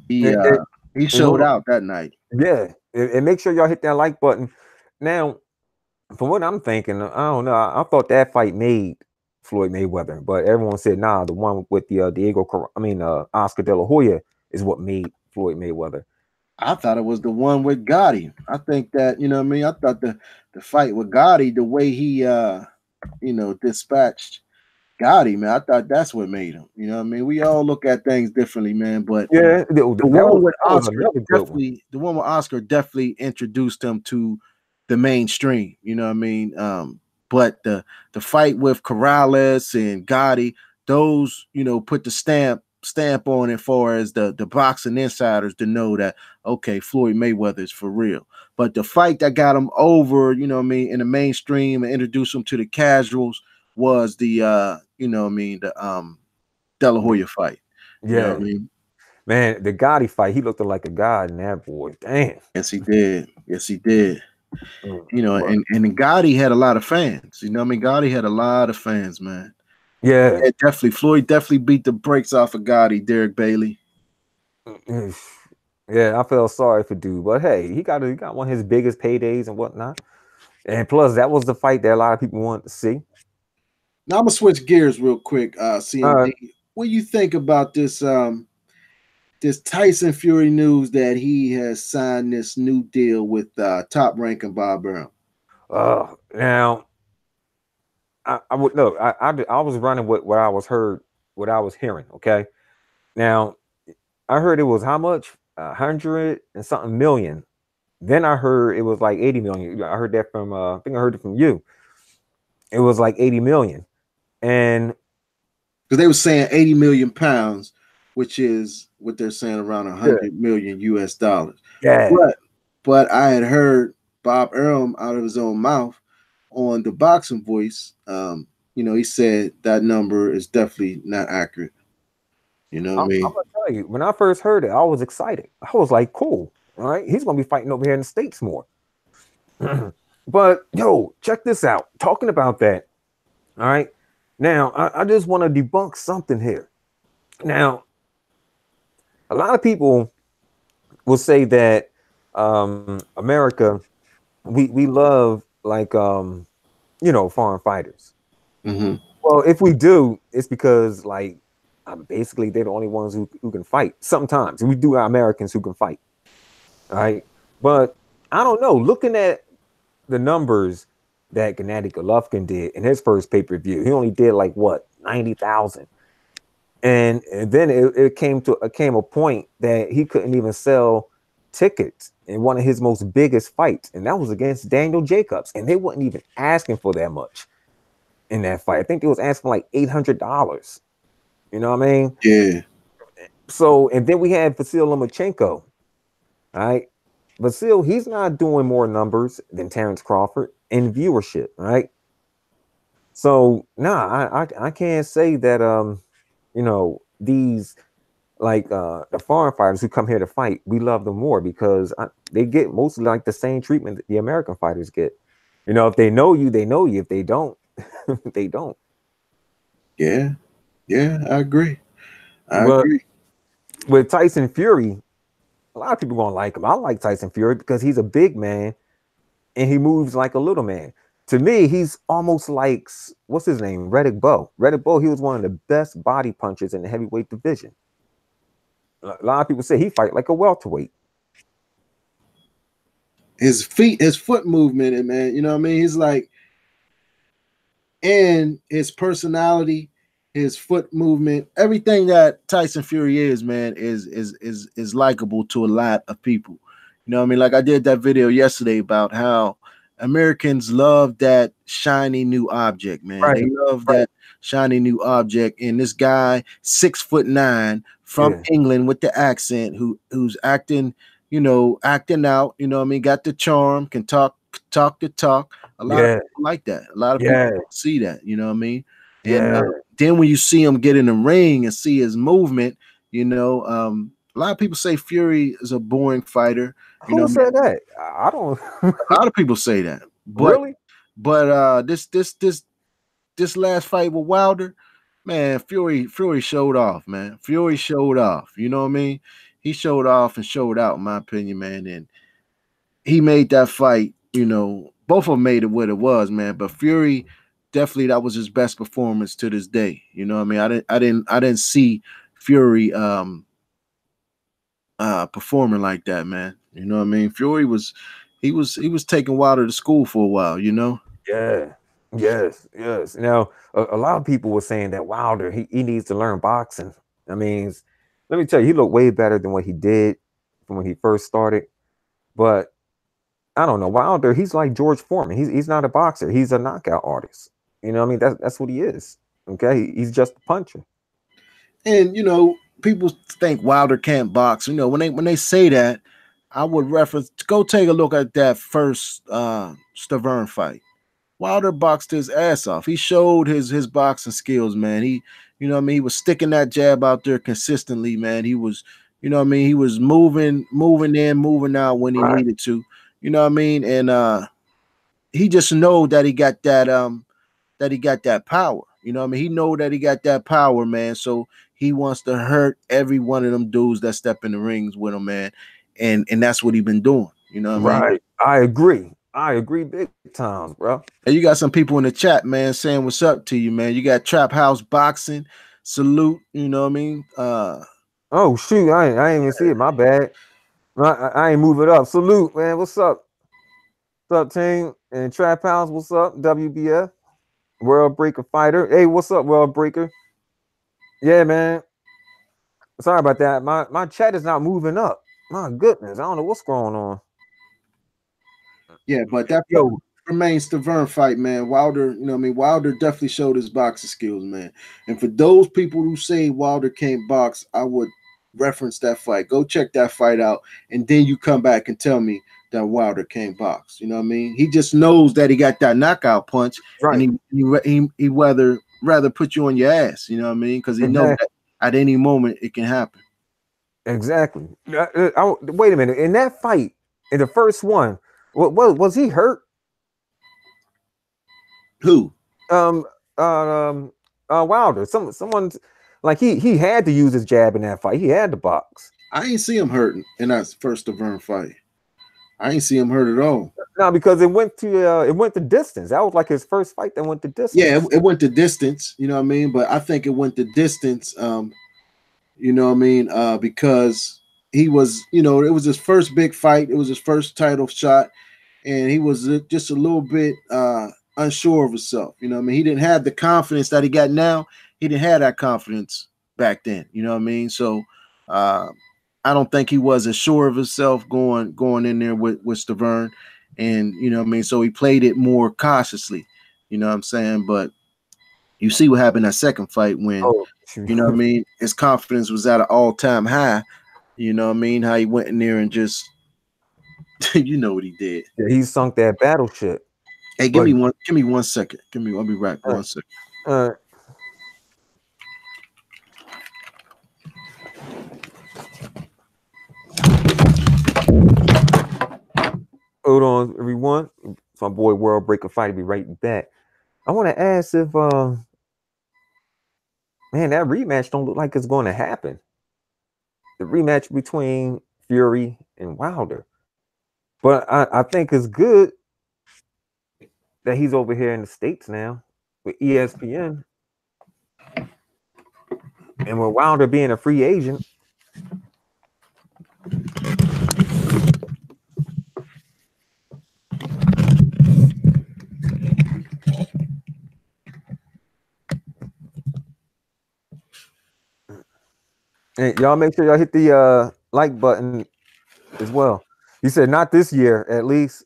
He And, uh and, he and showed hold on. out that night. Yeah, and make sure y'all hit that like button. Now, from what I'm thinking, I don't know. I thought that fight made Floyd Mayweather, but everyone said nah. The one with the Oscar De La Hoya is what made Floyd Mayweather. I thought it was the one with Gotti. I think that, you know what I mean? I thought the fight with Gotti, the way he dispatched Gotti, man, I thought that's what made him. You know what I mean? We all look at things differently, man. But Yeah, the that one was with that was Oscar another good one. definitely introduced him to the mainstream. You know what I mean? But the fight with Corrales and Gotti, those, put the stamp on it for as the boxing insiders to know that okay, Floyd Mayweather is for real. But the fight that got him over, you know what I mean, in the mainstream and introduced him to the casuals was the the De La Hoya fight. You know what I Yeah, mean? man, the Gotti fight, he looked like a god in that boy. Damn. Yes, he did. Yes, he did. But And Gotti had a lot of fans. You know what I mean? Gotti had a lot of fans, man. yeah, Yeah, definitely. Floyd definitely beat the brakes off of Gotti, Derek Bailey. yeah, I felt sorry for dude, but hey, he got one of his biggest paydays and whatnot. And plus, that was the fight that a lot of people wanted to see. Now I'm gonna switch gears real quick. All right. CMD, what do you think about this Tyson Fury news that he has signed this new deal with top ranking Bob Brown? Now I would look. I was running with what I was heard, what I was hearing. Okay. Now I heard it was how much? 100 and something million. Then I heard it was like 80 million. I heard that from I think I heard it from you. It was like 80 million. And because they were saying 80 million pounds, which is what they're saying around Yeah. 100 million US dollars. Yeah. But I had heard Bob Earl out of his own mouth on the boxing voice. He said that number is definitely not accurate. You know what I I'm mean? gonna tell you, when I first heard it, I was excited. I was like, cool. All right. He's gonna be fighting over here in the States more. But yo, check this out. Talking about that. All right. Now, I just want to debunk something here. Now, a lot of people will say that America, we love like foreign fighters. Mm-hmm. Well, if we do, it's because like basically they're the only ones who can fight. Sometimes we do have Americans who can fight. All right, but I don't know. Looking at the numbers that Gennady Golovkin did in his first pay per view, he only did like what 90,000, and then it came a point that he couldn't even sell tickets in one of his most biggest fights, and that was against Daniel Jacobs, and they wasn't even asking for that much in that fight. I think it was asking like $800. You know what I mean? Yeah. So, and then we had Vasil Lomachenko. All right, Vasil, he's not doing more numbers than Terrence Crawford in viewership. Right. So, nah, I can't say that these like the foreign fighters who come here to fight, we love them more because they get mostly like the same treatment that the American fighters get. If they know you, they know you. If they don't, they don't. Yeah. Yeah. I agree. I But agree. with Tyson Fury, a lot of people gonna like him. I like Tyson Fury because he's a big man and he moves like a little man. To me, he's almost like what's his name, Reddick Bowe. Reddick Bowe, he was one of the best body punchers in the heavyweight division. A lot of people say he fight like a welterweight. His foot movement, and man, you know what I mean. He's like, and his personality, his foot movement, everything that Tyson Fury is, man, is likable to a lot of people. You know what I mean? Like I did that video yesterday about how Americans love that shiny new object, man. Right, They love right. that shiny new object. And this guy, 6'9" from Yeah, England with the accent, who's acting, acting out, you know what I mean, got the charm, can talk the talk. A lot of yeah, people like that. A lot of people yeah, don't see that, you know what I mean? And yeah. then when you see him get in the ring and see his movement, a lot of people say Fury is a boring fighter. You know Who what I mean? said that? I don't A lot of people say that. But really. this last fight with Wilder, man, Fury showed off, man. Fury showed off. You know what I mean? He showed off and showed out, in my opinion, man. And he made that fight, both of them made it what it was, man. But Fury definitely, that was his best performance to this day. You know what I mean? I didn't see Fury performing like that, man. You know what I mean? Fury was he was taking Wilder to school for a while, you know? Yeah. Yes. Yes. Now, a lot of people were saying that Wilder he needs to learn boxing. I mean, let me tell you, he looked way better than what he did from when he first started. But I don't know, Wilder. He's like George Foreman. He's not a boxer. He's a knockout artist. You know what I mean? That's what he is. Okay, he's just a puncher. And people think Wilder can't box. When they say that, I would reference go take a look at that first Stavern fight. Wilder boxed his ass off. He showed his boxing skills, man. What I mean, he was sticking that jab out there consistently, man. He was, what I mean, he was moving in, moving out when he Right. needed to. You know what I mean? And he just know that he got that power. You know what I mean? He know that he got that power, man. So he wants to hurt every one of them dudes that step in the rings with him, man. And that's what he been doing. You know what I mean? Right. I agree. I agree big times, bro. And you got some people in the chat, man, saying what's up to you, man. You got Trap House Boxing, salute, you know what I mean? Oh shoot, I ain't even see it. My bad. I ain't move it up. Salute, man. What's up? What's up, team? And Trap House, what's up? WBF, World Breaker Fighter. Hey, what's up, World Breaker? Yeah, man. Sorry about that. My chat is not moving up. My goodness, I don't know what's going on. Yeah, but that Yo, Stavern fight, man. Wilder, you know what I mean? Wilder definitely showed his boxing skills, man. And for those people who say Wilder can't box, I would reference that fight. Go check that fight out, and then you come back and tell me that Wilder can't box. You know what I mean? He just knows that he got that knockout punch, and Right. he rather put you on your ass. You know what I mean? Because he knows Exactly. that at any moment it can happen. Exactly. Wait a minute. In that fight, in the first one, was he hurt? Who? Um, Wilder. Someone like he had to use his jab in that fight. He had to box. I ain't see him hurting in that first Stavern fight. I ain't see him hurt at all. No, because it went the distance. That was like his first fight that went the Yeah, distance. it went the distance, you know what I mean? But I think it went the distance, you know what I mean? Because he was, you know, it was his first big fight. It was his first title shot. And he was just a little bit unsure of himself. You know what I mean? He didn't have the confidence that he got now. He didn't have that confidence back then. You know what I mean? So uh, I don't think he was as sure of himself going in there with Stavern. And, you know what I mean? So he played it more cautiously. You know what I'm saying? But you see what happened that second fight when, Oh, you know what I mean, his confidence was at an all-time high. You know what I mean? How he went in there and just, you know what he did. yeah, he sunk that battleship. Hey, But give me 1 second. I'll be right uh, 1 second. uh, hold on, everyone. It's my boy World Breaker Fight. Be right back. I want to ask if man, that rematch don't look like it's going to happen. The rematch between Fury and Wilder. But I think it's good that he's over here in the States now with ESPN. And with Wilder being a free agent, and y'all make sure y'all hit the like button as well. He said not this year, at least.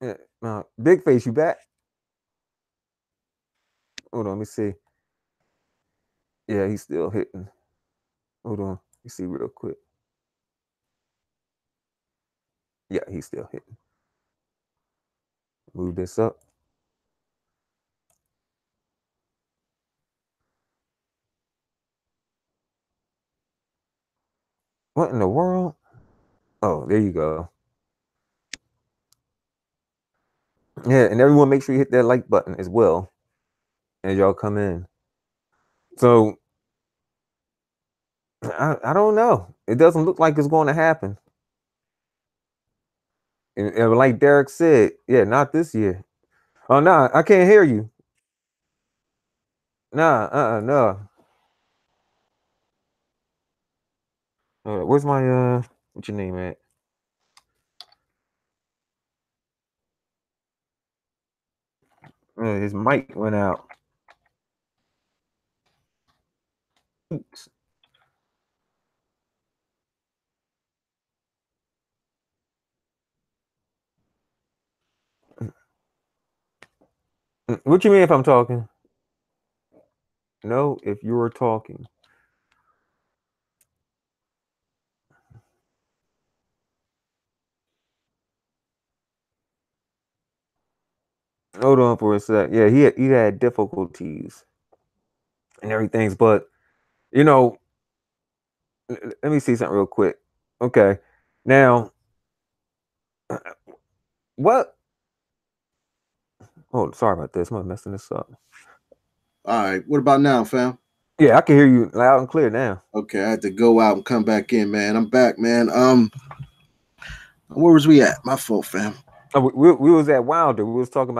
Yeah, Big Face, you back? Hold on, let me see. Yeah, he's still hitting. Hold on, let me see real quick. Yeah, he's still hitting. Move this up. What in the world? Oh, there you go. Yeah, and everyone make sure you hit that like button as well as y'all come in. So I don't know. It doesn't look like it's going to happen. And like Derek said, yeah, not this year. Oh no, I can't hear you. Nah, no. Where's my what's your name at? His mic went out. What you mean if I'm talking? No, if you were talking. Hold on for a sec. Yeah, he had difficulties and everything's, but you know, let me see something real quick. Okay, now what? Oh, sorry about this. I'm messing this up. All right. What about now, fam? Yeah, I can hear you loud and clear now. Okay, I had to go out and come back in, man. I'm back, man. Where was we at? My fault, fam. Oh, we was at Wilder. We was talking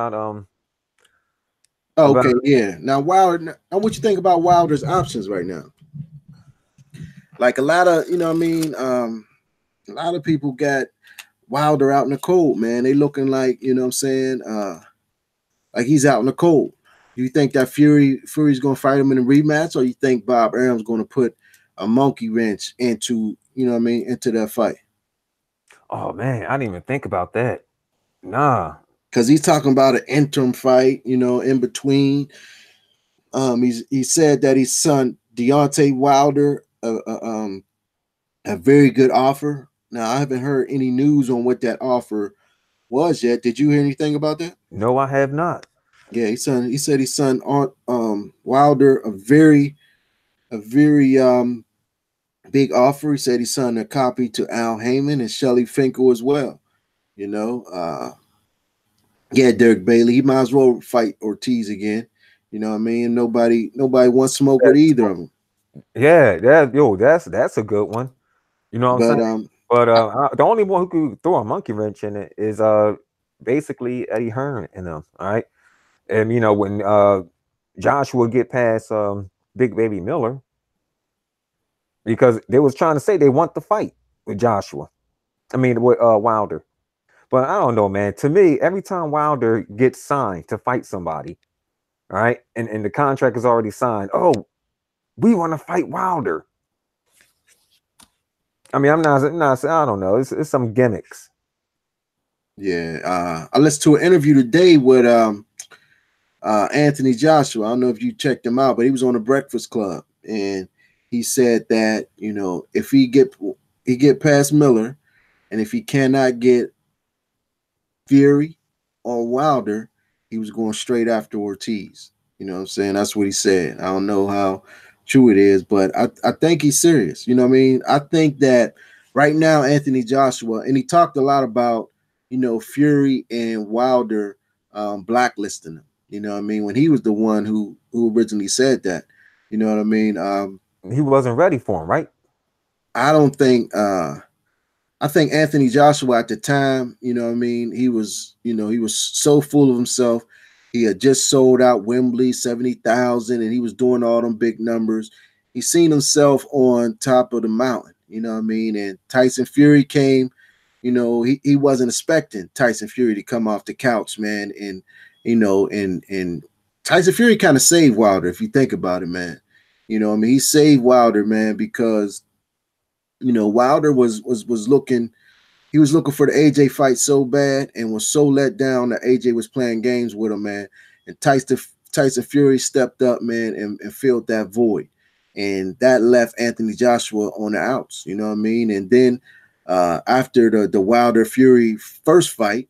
Oh, about okay, yeah. Now Wilder. Now, what you think about Wilder's options right now? Like a lot of, you know what I mean? A lot of people got Wilder out in the cold, man. They looking like, you know what I'm saying? Like he's out in the cold. Do you think that Fury's gonna fight him in a rematch, or you think Bob Arum's gonna put a monkey wrench into, you know what I mean, into that fight? Oh man, I didn't even think about that. Nah. because he's talking about an interim fight, in between. He said that his son Deontay Wilder, a very good offer. Now I haven't heard any news on what that offer was yet. Did you hear anything about that? No, I have not. Yeah, he said his son Wilder a very big offer. He said he sent a copy to Al Heyman and Shelly Finkel as well. You know, yeah, Derek Bailey. He might as well fight Ortiz again. You know what I mean? Nobody wants smoke with either of them. Yeah, that's a good one. You know what I'm But saying? But the only one who could throw a monkey wrench in it is basically Eddie Hearn and them. All right, and when Joshua get past Big Baby Miller, because they was trying to say they want the fight with Joshua. I mean with Wilder. But I don't know, man. To me, every time Wilder gets signed to fight somebody, all right, and the contract is already signed, oh, we want to fight Wilder. I mean, I'm not saying, I don't know. It's some gimmicks. yeah, I listened to an interview today with Anthony Joshua. I don't know if you checked him out, but he was on the Breakfast Club, and he said that if he get past Miller, and if he cannot get Fury or Wilder, he was going straight after Ortiz. You know what I'm saying? That's what he said. I don't know how true it is, but I think he's serious. You know what I mean? I think that right now, Anthony Joshua, and he talked a lot about, Fury and Wilder blacklisting him. You know what I mean? When he was the one who originally said that. You know what I mean? He wasn't ready for him, right? I don't think I think Anthony Joshua at the time, what I mean, he was so full of himself. He had just sold out Wembley 70,000, and he was doing all them big numbers. He seen himself on top of the mountain, you know what I mean? And Tyson Fury came, he wasn't expecting Tyson Fury to come off the couch, man. And and Tyson Fury kind of saved Wilder, if you think about it, man. I mean, he saved Wilder, man, because Wilder was looking, he was looking for the AJ fight so bad and was so let down that AJ was playing games with him, man. And Tyson Fury stepped up, man, and filled that void. And that left Anthony Joshua on the outs, you know what I mean? And then after the Wilder Fury first fight,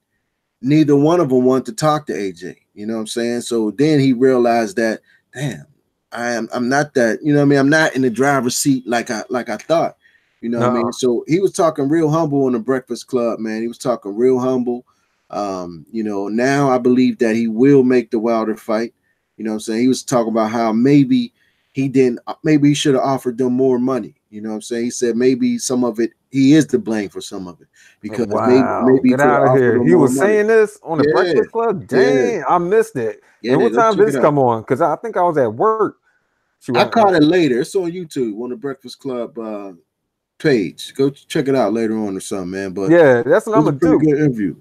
neither one of them wanted to talk to AJ. You know what I'm saying? So then he realized that, damn, I'm not that, you know what I mean? I'm not in the driver's seat like I thought. You know what I No, mean? So he was talking real humble on the Breakfast Club, man. He was talking real humble. Now I believe that he will make the Wilder fight. You know what I'm saying? He was talking about how maybe maybe he should have offered them more money. You know what I'm saying? He said maybe some of it, he is to blame for some of it because wow, maybe he get could have out of offered here. them He more was money. saying this on the Yeah, Breakfast Club. yeah. Dang, I missed it. Yeah, And what go time check did it this out. come on? Because I think I was at work. Shoot, I caught it later. It's on YouTube on the Breakfast Club page. Go check it out later on or something, man. But yeah, that's what it I'm was a gonna pretty do. good interview.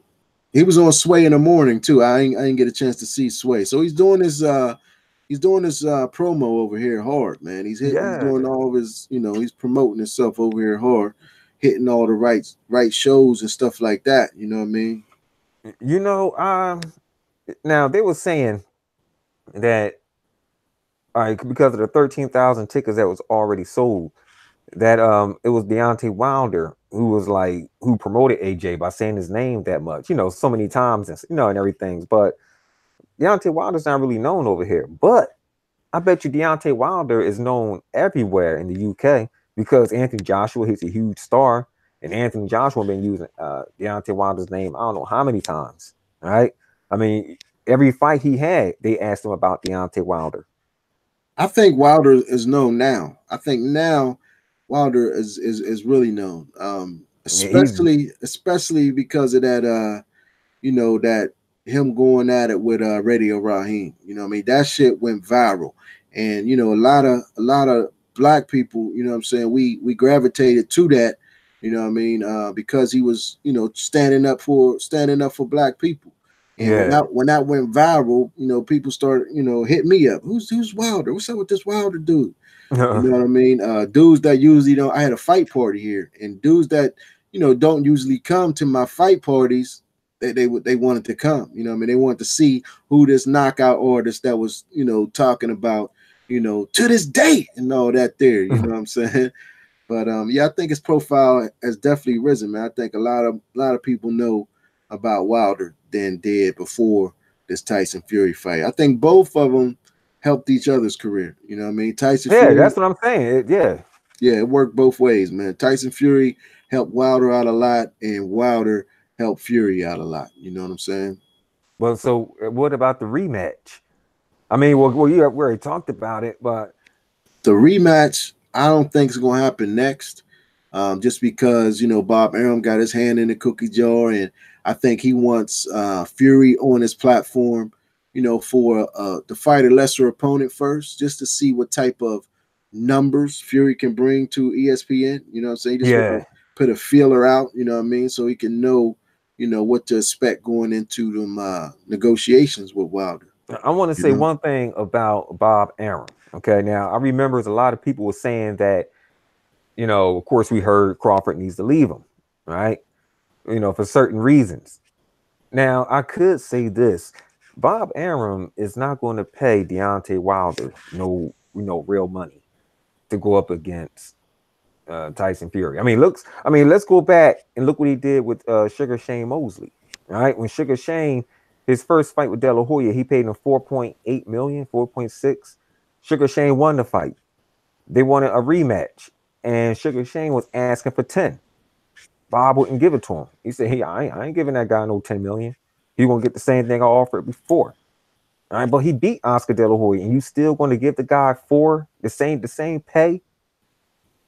He was on Sway in the morning too. I didn't get a chance to see Sway. So he's doing his promo over here hard, man. He's Yeah, doing all of his, he's promoting himself over here hard, hitting all the right shows and stuff like that. You know what I mean? you know, now they were saying that because of the 13,000 tickets that was already sold, that it was Deontay Wilder who was like who promoted AJ by saying his name that much, so many times and and everything. But Deontay Wilder's not really known over here. But I bet you Deontay Wilder is known everywhere in the UK because Anthony Joshua, he's a huge star, and Anthony Joshua been using Deontay Wilder's name I don't know how many times. All right, I mean every fight he had, they asked him about Deontay Wilder. I think Wilder is known now. I think now Wilder is really known. Yeah, he's Especially because of that that him going at it with Radio Raheem. You know what I mean? That shit went viral. And a lot of black people, you know what I'm saying, we gravitated to that, you know what I mean, because he was, standing up for black people. And when yeah. that went viral, people started, hit me up. Who's Wilder? What's up with this Wilder dude? You know what I mean? Dudes that usually, I had a fight party here, and dudes that don't usually come to my fight parties. They wanted to come. They wanted to see who this knockout artist that was talking about to this day and all that there. You know what I'm saying? But yeah, I think his profile has definitely risen, man. I think a lot of people know about Wilder than did before this Tyson Fury fight. I think both of them helped each other's career. You know what I mean? Tyson Yeah, Fury, that's what I'm saying. Yeah. yeah, it worked both ways, man. Tyson Fury helped Wilder out a lot, and Wilder helped Fury out a lot. You know what I'm saying? Well, so what about the rematch? I mean, well, you already talked about it, but The rematch, I don't think is going to happen next, just because Bob Arum got his hand in the cookie jar, and I think he wants Fury on his platform, for to fight a lesser opponent first, just to see what type of numbers Fury can bring to ESPN. You know what I'm saying? He just want to yeah, put a feeler out. You know what I mean? So he can know, what to expect going into them negotiations with Wilder. I want to You say know? one thing about Bob Arum. Okay, now I remember a lot of people were saying that, of course, we heard Crawford needs to leave him, right? For certain reasons. Now, I could say this: Bob Arum is not going to pay Deontay Wilder real money to go up against Tyson Fury. Let's go back and look what he did with Sugar Shane Mosley. All right, when Sugar Shane, his first fight with De La Hoya, he paid him 4.8 million, 4.6. Sugar Shane won the fight. They wanted a rematch, and Sugar Shane was asking for 10. Bob wouldn't give it to him. He said, "Hey, I ain't giving that guy no 10 million. He gonna get the same thing I offered before." All right, but he beat Oscar De La Hoya, and you still going to give the guy four the same pay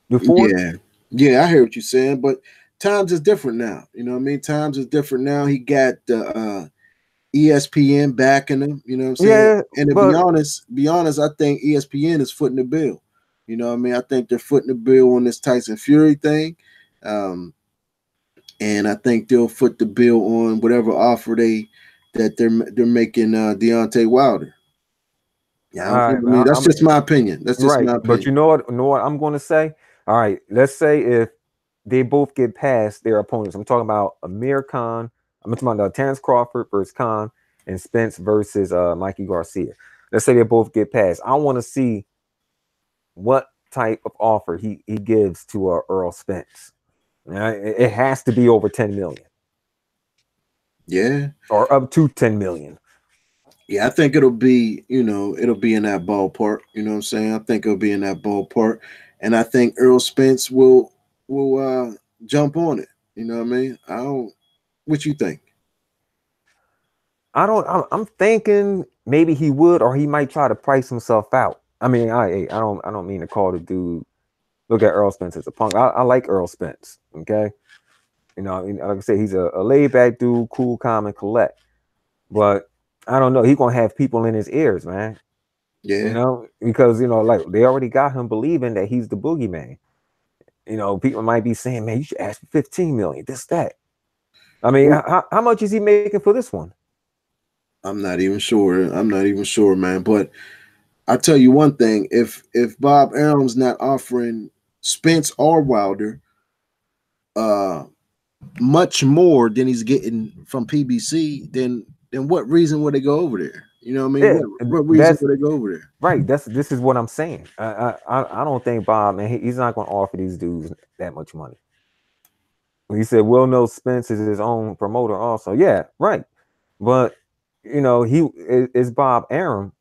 before? Yeah, yeah, I hear what you're saying, but times is different now. You know what I mean? Times is different now. He got the ESPN backing him. You know what I'm saying? Yeah, And to but be honest, I think ESPN is footing the bill. You know what I mean? I think they're footing the bill on this Tyson Fury thing, um, and I think they'll foot the bill on whatever offer they're making Deontay Wilder. Yeah, all right, I mean that's I'm just my opinion. That's just right. my But opinion. you know what I'm going to say. All right, let's say if they both get past their opponents. I'm talking about Amir Khan. I'm talking about Terrence Crawford versus Khan and Spence versus Mikey Garcia. Let's say they both get past. I want to see what type of offer he gives to Earl Spence. It has to be over 10 million Yeah. or up to 10 million. Yeah, I think it'll be in that ballpark. You know what I'm saying? I think it'll be in that ballpark. And I think Earl Spence will jump on it. You know what I mean? I don't what you think? I don't. I'm thinking maybe he would, or he might try to price himself out. I mean, I don't mean to call the dude. Look at Earl Spence as a punk. I like Earl Spence. Okay, like I said, he's a laid back dude, cool, calm, and collect. But I don't know. He's gonna have people in his ears, man. Yeah. Because like they already got him believing that he's the boogeyman. People might be saying, "Man, you should ask for 15 million. This, that." I mean, Well, how much is he making for this one? I'm not even sure. I'm not even sure, man. But I'll tell you one thing. If Bob Arum's not offering Spence or Wilder uh much more than he's getting from PBC, then what reason would they go over there? You know what I mean? Yeah, What reason that's would they go over there? right. This is what I'm saying. I don't think Bob, man, he's not going to offer these dudes that much money. He said, "Will no Spence is his own promoter, also." Yeah, right. But he is Bob Arum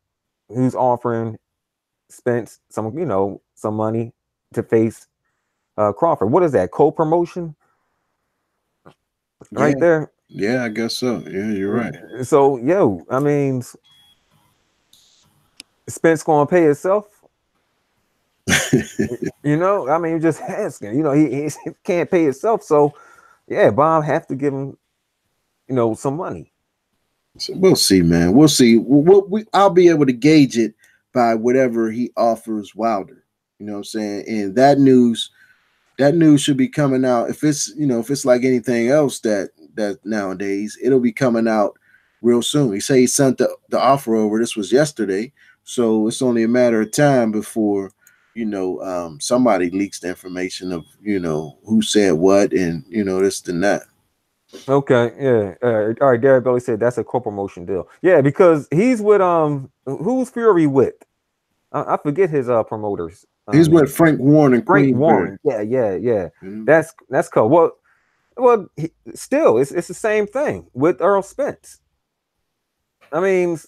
who's offering Spence some money to face Crawford. What is that co-promotion Yeah. right there? Yeah, I guess so. Yeah, you're right. So I mean, Spence going to pay himself. I mean, just asking. He can't pay himself, so yeah, Bob have to give him some money. So we'll see, man. We'll see. I'll be able to gauge it by whatever he offers Wilder. You know what I'm saying? And that news should be coming out. If it's like anything else that nowadays, it'll be coming out real soon. He say he sent the offer over. This was yesterday, so it's only a matter of time before somebody leaks the information of who said what, and this and that. Okay, yeah. All right, Derek Belly said that's a co-promotion deal. Yeah, because he's with who's Fury with? I forget his promoters He's with name. Frank Warren and Frank Queensberry. Warren. Yeah, yeah, yeah. Mhm. That's cool. Well, still, it's the same thing with Earl Spence. I mean,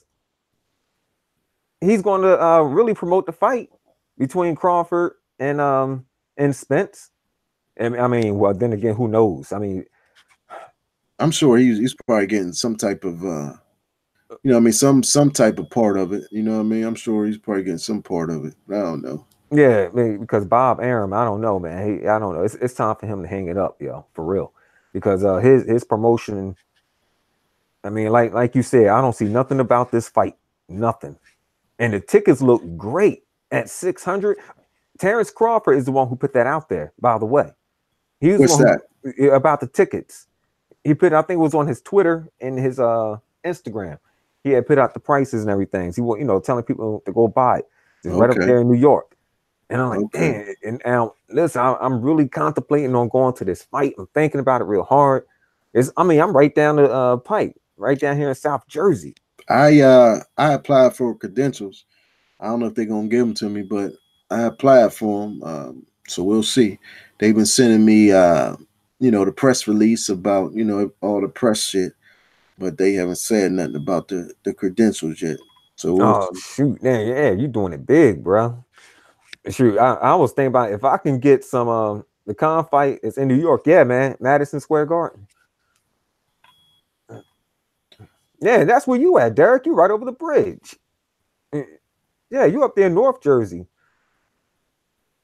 he's going to really promote the fight between Crawford and Spence. And I mean, well, then again, who knows? I mean, I'm sure he's probably getting some type of some type of part of it. I'm sure he's probably getting some part of it. I don't know. yeah, I mean, because Bob Arum, I don't know, man. I don't know. It's time for him to hang it up, yo, for real. Because his promotion, I mean, like you said, I don't see nothing about this fight, nothing. And the tickets look great at 600. Terrence Crawford is the one who put that out there, by the way. He's the What's one that? who about the tickets. He put, I think it was on his Twitter and his Instagram. He had put out the prices and everything. So he was, telling people to go buy it. It's right up Okay. there in New York. And I'm like, Okay. damn. And now, listen, I'm really contemplating on going to this fight. I'm thinking about it real hard. I'm right down the pike, right down here in South Jersey. I applied for credentials. I don't know if they're gonna give them to me, but I applied for them. So we'll see. They've been sending me the press release about all the press shit, but they haven't said nothing about the credentials yet. So we'll Oh see. shoot, man, yeah, you doing it big, bro. Shoot, I was thinking about if I can get some the con fight is in New York, yeah, man, Madison Square Garden. Yeah, that's where you at, Derek. You right over the bridge. Yeah, you up there in North Jersey.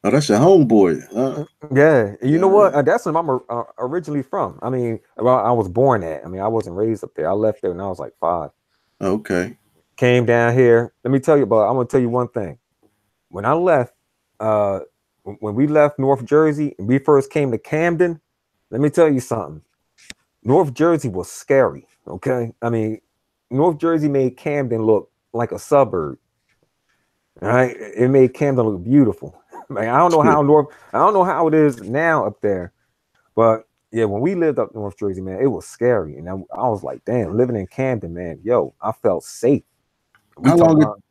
Oh, that's your homeboy. Yeah, you know Yeah. what? That's where I'm originally from. I mean, well, I was born at. I mean, I wasn't raised up there. I left there when I was like 5. Okay. Came down here. Let me tell you, but I'm gonna tell you one thing. When I left, uh, when we left North Jersey and we first came to Camden, let me tell you something. North Jersey was scary. Okay, I mean, North Jersey made Camden look like a suburb. All right, it made Camden look beautiful. Man, I don't know how it is now up there, but yeah, when we lived up North Jersey, man, it was scary, and I was like, damn, living in Camden, man, yo, I felt safe. We How talking long it about,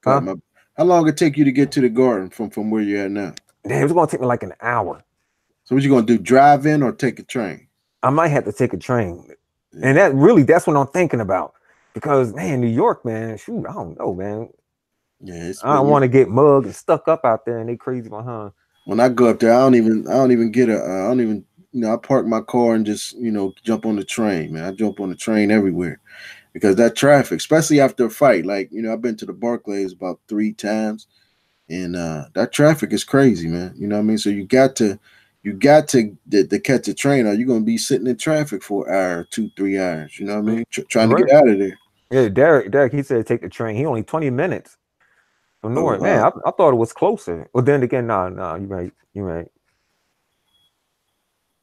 got huh? my how long it take you to get to the garden from where you're at now? Damn, it's gonna take me like an hour. So what you gonna do? Drive in or take a train? I might have to take a train, and Yeah. that's what I'm thinking about. Because man, New York, man, shoot, I don't know, man. Yeah, it's I don't want to get mugged and stuck up out there, and they crazy behind. when I go up there, I don't even get I don't even I park my car and just jump on the train, man. I jump on the train everywhere because that traffic, especially after a fight, like I've been to the Barclays about 3 times, and that traffic is crazy, man. You know what I mean? So you got to catch a train, or you're gonna be sitting in traffic for an hour, 2, 3 hours. You know what I mean? Trying to Right? get out of there. Yeah, Derek, he said take the train. He only 20 minutes from Oh North. Man, wow. I thought it was closer. Well, then again, no, you right, you right.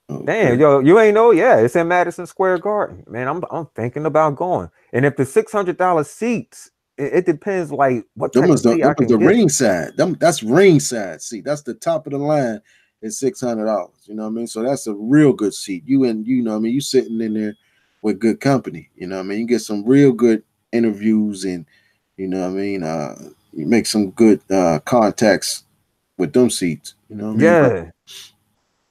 Okay. Damn, yo, you ain't know? Yeah, it's in Madison Square Garden. Man, I'm thinking about going. And if the $600 seats, it depends like what Them type of was the seat them I was can the get. ringside. That's ringside seat. That's the top of the line. It's $600. You know what I mean? So that's a real good seat. You know what I mean? You sitting in there with good company. You know what I mean? You get some real good interviews, and you know what I mean. You make some good contacts with them seats. You know what I mean? Yeah.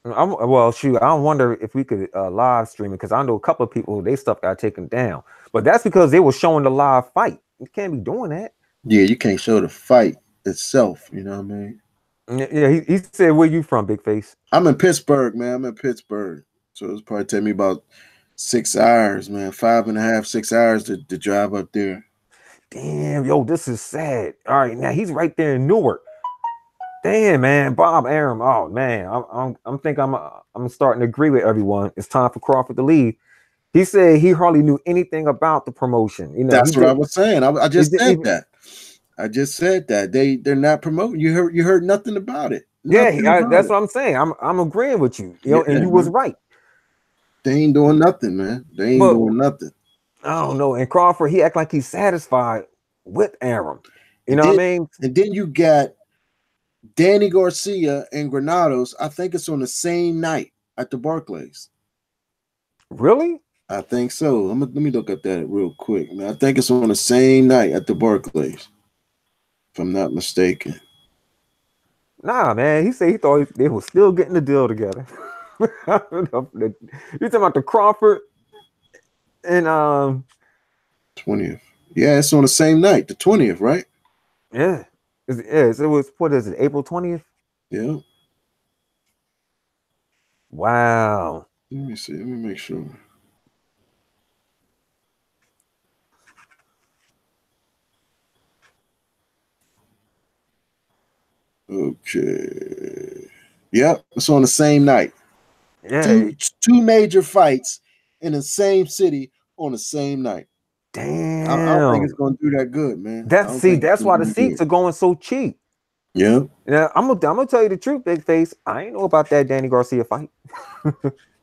Well, shoot, I wonder if we could live stream it because I know a couple of people they stuff got taken down, but that's because they were showing the live fight. You can't be doing that. Yeah, you can't show the fight itself. You know what I mean? Yeah, he said, "Where you from, Big Face?" I'm in Pittsburgh, man. I'm in Pittsburgh, so it's probably take me about 6 hours, man. 5.5, 6 hours to drive up there. Damn, yo, this is sad. All right, now he's right there in Newark. Damn, man, Bob Arum. Oh man, I'm think I'm starting to agree with everyone. It's time for Crawford to leave. He said he hardly knew anything about the promotion. He That's what I did. was saying. I He just didn't said even. that. I just said that they're not promoting. You heard nothing about it. Yeah, Nothing about that's it. what I'm saying. I'm agreeing with you. Yeah, And you was man. right. They ain't doing nothing, man. They ain't But doing nothing. I don't know. And Crawford, he act like he's satisfied with Arum. You And know what then I mean? and then you got Danny Garcia and Granados, I think it's on the same night at the Barclays. Really? I think so. Let me look at that real quick, man. I think it's on the same night at the Barclays, if I'm not mistaken. Nah, man. He said he thought they were still getting the deal together. You talking about the Crawford and 20th. Yeah, it's on the same night, the 20th, right? yeah. It was what is it, April 20th? Yeah. Wow. Let me see. Let me make sure. Okay. Yep, it's on the same night. Yeah. Two major fights in the same city on the same night. I don't think it's Damn. going to do that good, man. I That's don't see, think it's that's going why to the do seats good. are going so cheap. Yeah. Yeah, I'm gonna tell you the truth, big face. I ain't know about that Danny Garcia fight.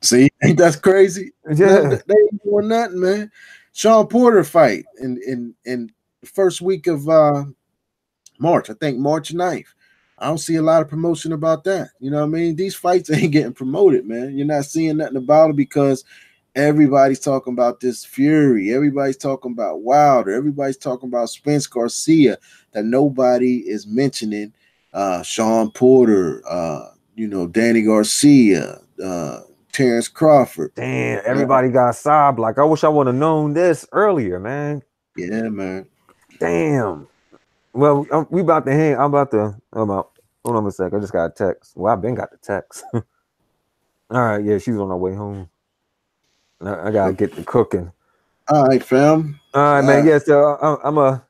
See, ain't that crazy? Nothing, Yeah. they ain't doing nothing, man. Sean Porter fight in the first week of March. I think March 9th. I don't see a lot of promotion about that. You know what I mean? These fights ain't getting promoted, man. You're not seeing nothing about it because everybody's talking about this Fury. Everybody's talking about Wilder. Everybody's talking about Spence Garcia. That nobody is mentioning Sean Porter, Danny Garcia, Terrence Crawford. Damn, Uh, everybody got sobbed. Like, I wish I would have known this earlier, man. yeah, man. Damn. Well, we about to hang. I'm about to. Hold on a sec. I just got a text. Well, I've been got the text. All right, yeah, she's on her way home. I gotta get to cooking. All right, fam. All right, man. Uh, Yeah, so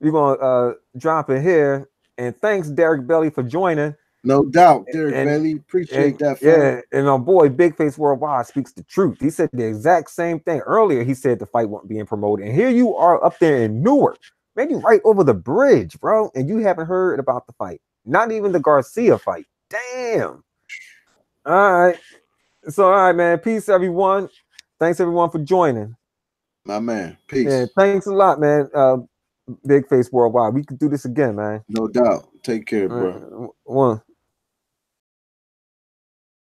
we're gonna drop it here. And thanks, Derek Belly, for joining. no doubt, Derek And Bailey. Appreciate and that, fam. yeah, and my boy Big Face Worldwide speaks the truth. He said the exact same thing earlier. He said the fight wasn't being promoted, and here you are up there in Newark, maybe right over the bridge, bro, and you haven't heard about the fight. Not even the Garcia fight. Damn. All right. So all right, man. Peace, everyone. Thanks everyone for joining. My man. Yeah, Peace. thanks a lot, man. Big Face Worldwide. We could do this again, man. No doubt. Take care, bro. One.